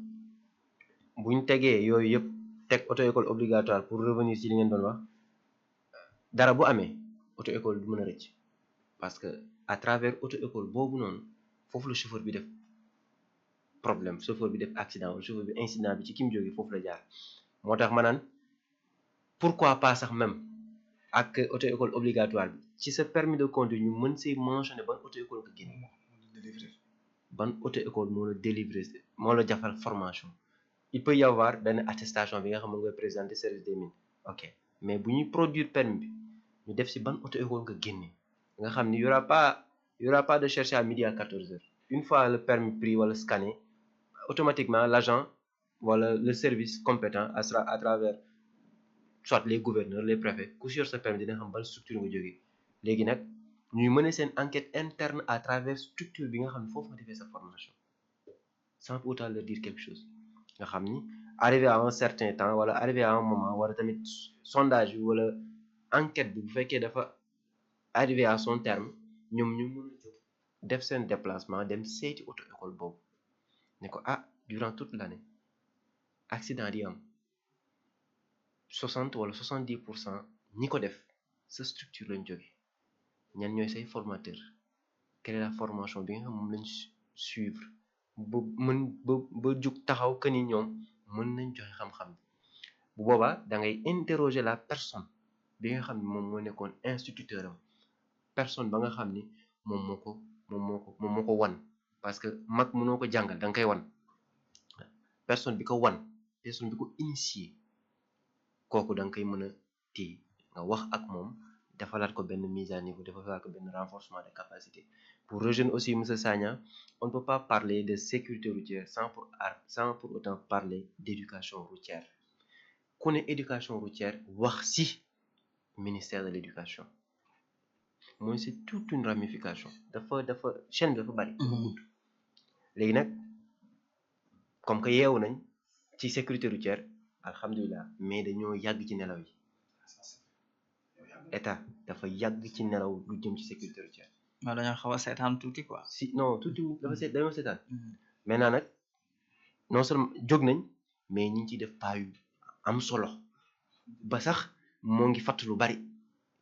bu ñu tegee yooyu yëpp teg auto école obligatoire pour revenir ci li ngeen doon wax dara bu amee auto école du mën a rëcc parce que à travers auto école boobu noonu foofu la chauffeur bi def problème chauffeur bi def accident wala chauffeur bi incident bi ci ki mu jógee foofu la jaar moo tax ma naan pourquoi pas sax même ak auto école obligatoire bi ci sa permis de conduire ñu mën see mentionné ban auto école nga génne ban auto école moo la délivrer moo la jafal formation. Il peut y avoir benn attestation bi nga xam ne nga présenter service des mines ok mais bu ñuy produire permis bi ñu def ci ban auto école nga génne nga xam ni y aura pas de chercher à midi à 14 heures une fois le permis pris wala scanné automatiquement l'agent wala le service compétent sera à travers soit les gouverneurs les préfets ku yor sa permis dina xam ban structure nga jógee léegi nag ñuy mener seen enquête interne à travers structure bi nga xam ne foofu nga defee sa formation sans pour autant leur dire quelque chose. nga xam ni arrivé à un certain temps wala arrivé à un moment wala tamit sondage bi wala enquête bi bu fekkee dafa arrivé à son terme ñoom ñu mën a jóg def seen déplacement dem seeti auto école boobu ne ko durant toute l'année accident di am 60 wala 70% ñi ko def sa structure lañ jóge ñan ñooy say formateur quelle est la formation bi nga xam moom lañ suivre ba jug taxaw que ni ñoom mën nañ joxe xam-xam bu boobaa da ngay interroger la personne bi nga xam ne moom moo nekkoon instituteur am personne ba nga xam ni moom moo ko wan parce que mag mënoo ko jàngal da nga koy wan personne bi ko initié kooku da nga koy mën a téye nga wax ak moom defalaat ko benn mise à niveau defalaat ko benn renforcement de capacité. Pour rejoindre aussi monsieur Sagna, on ne peut pas parler de sécurité routière sans pour autant parler d'éducation routière ku ne éducation routière wax ci ministère de l'éducation mooy c'est toute une ramification dafa chaîne bi dafa bari dafa gudd léegi nag comme que yeewu nañ ci sécurité routière alhamdulilah mais dañoo yàgg ci nelaw yi état dafa yàgg ci nelaw lu jëm ci sécurité routière. waaw dañoo xaw a seetaan tuuti quoi. non tuuti dañoo seetaan maintenant nag non seulement jóg nañ mais ñi ngi ciy def pas yu am solo ba sax moo ngi fatt lu bari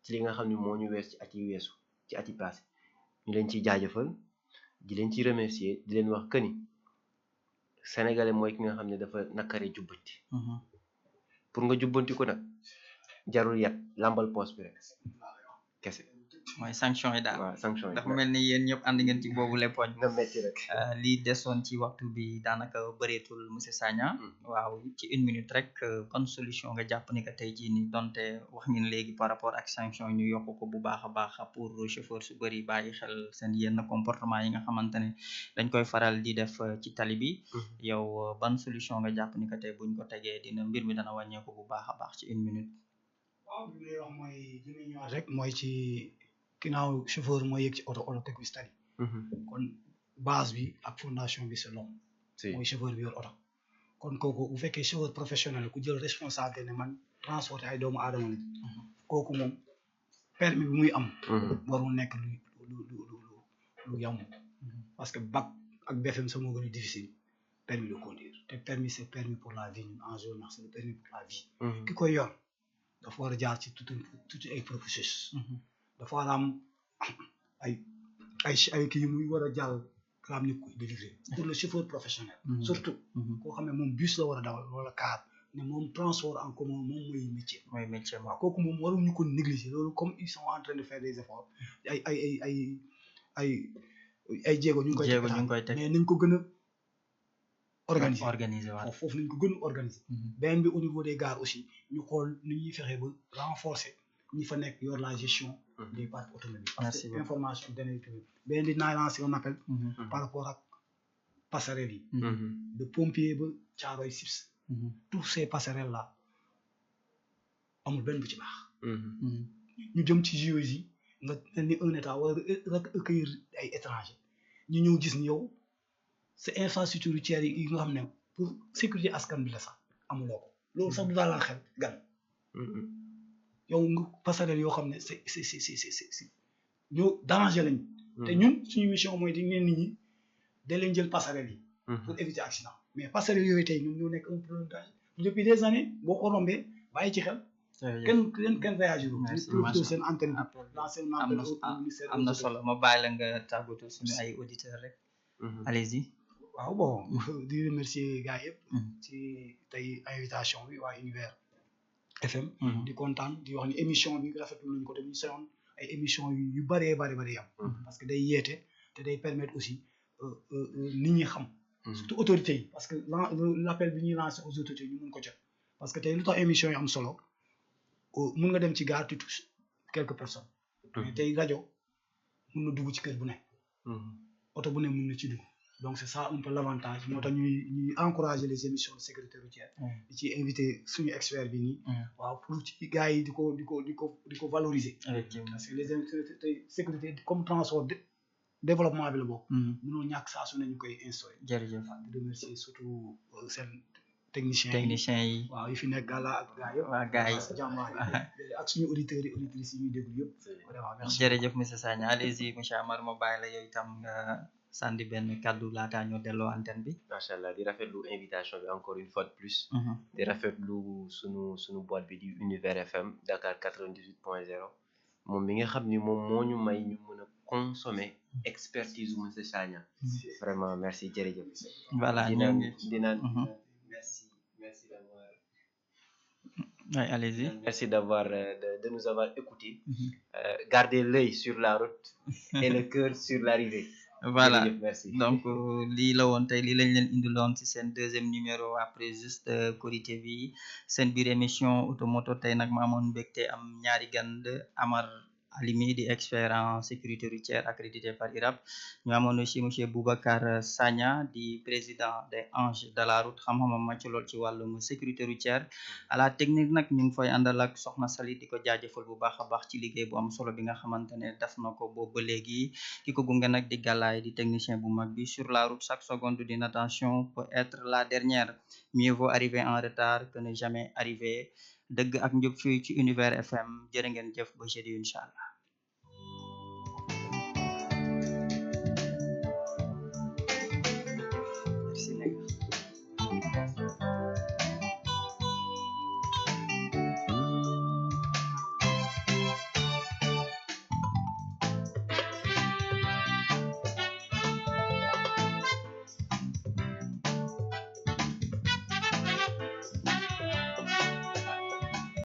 ci li nga xam ne moo ñu wees ci at yi passé ñu leen ciy jaajëfal di leen ciy remercier di leen wax que ni sénégalais mooy ki nga xam ne dafa nakare jubbanti pour nga jubbanti ko nag jarul yat lambal poos bi rek kese mooy sanction yi daal waaw sanction yi dafa mel ni yéen ñëpp ànd ngeen ci boobu le poñ na metti rek. lii desoon ci waxtu bi daanaka bëreetul monsieur Sagna waaw ci 1 minute rek ban solution nga jàpp ni que tey jii ni donte wax ngeen léegi par rapport ak sanction ñu yokk ko bu baax a baax pour chauffeur su bëri bàyyi xel seen yenn comportement yi nga xamante ne dañ koy faral di def ci tali bi yow ban solution nga jàpp ni que tey buñ ko tegee dina mbir mi dana wàññeeku bu baax a baax ci 1 minute waaw li may wax mooy li may ñëwaat rek mooy ci ginnaaw chauffeur mooy yëg ci oto teg ko si tali kon base bi ak fondation bi c'est l'homme mooy chauffeur bi yor oto kon kooku bu fekkee chauffeur professionnel ku jël responsabilité ne man transporter ay doomu aadama lañ kooku moom permis bi muy am warul nekk lu yam parce que bac ak BFM sa moo gën a difficile permis de conduire te permis c'est permis pour la vie en général c'est le permis pour la vie ki koy yor dafa war a jaar ci tout ay processus dafa war a am ay kii muy war a jàll am ni koy délivrer pour le chauffeur professionnel surtout koo xam ne moom bus la war a dawal wala car ne moom transport en commun moom mooy métier waaw kooku moom waruñu ko négliger loolu comme ils sont en train de faire des efforts ay jéego ñu ngi koy teg mais nañ ko gën a organiser waaw foofu nañ ko gën a organiser beneen bi au niveau des gares aussi ñu xool ni ñuy fexe ba renforcer ñi fa nekk yor la gestion des parcs automobiles parce que information dana beneen di naa lancer un appel par rapport ak passerelles yi de pompier ba Thiaroye Sips tous ces passerelles là amul benn bu ci baax ñu jëm ci JOJ yi nga mel ni un état wala accueillir ay étrangers ñu ñëw gis ni yow sa infrastructure routière yi nga xam ne pour sécurité askan bi la sax amuloo ko loolu sax du daal xel gan yow nga passerelle yoo xam ne c'est ñoo danger lañ te ñun suñu mission mooy di neen nit ñi da leen jël passerelle yi pour éviter accident mais passerelle yooyu tey ñoom ñoo nekk un problème danger depuis des années boo ko rombee bàyyi ci xel kenn réagir profité seen antenne am na solo ma bàyyi la nga tàggatu suñu ay auditeurs rek allez-y waaw bon di remercier gars yëpp ci tey invitation bi waa Univers FM di kontaan di wax ni émission bi rafetlu nañu ko te ñu seyoon ay émission yu bëree bëri yam parce que day yeete te day permettre aussi nit ñi xam surtout autorités yi parce que l'appel bi ñuy lancé aux autorités ñu mun ko jot parce que tey lu tax émission yi am solo mun nga dem ci gare tu touches quelques personnes mais tey rajo mun na dugg ci kër bu ne oto bu ne mun na ci dugg donc c'est ça un peu l'avantage moo tax ñuy encourager les émissions de sécurité routière di ci invité suñu expert bi nii waaw pour ci gars yi di ko valoriser parce que les tey sécurité comme transport développement bi la bokk mënoo ñàkk saa su ne ñu koy instauré jërëjëf di remercier surtout seen technicien yi waaw yi fi nekk gàlla ak gars yëpp waa gars yi jàmbaar yi ak suñu auditeurs yi auditrices yi ñuy déglu yëpp vraiment merci jërëjëf monsieur Sagna allez-y monsieur Amar ma bàyyi la yow itam nga sànni benn kàddu laataa ñoo delloo antenne bi macha allah di rafetlu invitation bi encore une fois de plus di rafetlu sunu boîte bi di Univers FM Dakar 98.0 moom mi nga xam ni moom moo ñu may ñu mën a consommer expertise u monsieur Sagna vraiment merci jërëjëf voilà dinaan merci d'avoir oui allez-y merci d'avoir de nous avoir écoutés gardez l'œil sur la route et le cœur sur l'arrivée voilà merci donc lii la woon tey lii lañ leen indiloon ci seen deuxième numéro après juste Korité bi seen biir émission automoto tey nag ma amoon mbégte am ñaari gan Amar Alimi di expert en sécurité routière accrédité par IRAP ñu amoon aussi monsieur Boubacar Sagna di président des Anges de la route xam-xamam màcc lool ci wàllum sécurité routière à la technique nag ñu ngi fay àndal ak soxna Sali di ko jaajëfal bu baax a baax ci liggéey bu am solo bi nga xamante ne def na ko boobu ba léegi ki ko gunge nag di gàllaay di technicien bu mag bi sur la route chaque seconde d'une attention peut être la dernière mieux vaut arriver en retard que ne jamais arriver dëgg ak njub fii ci Univers FM jërë ngeen jëf ba jeudi incha allah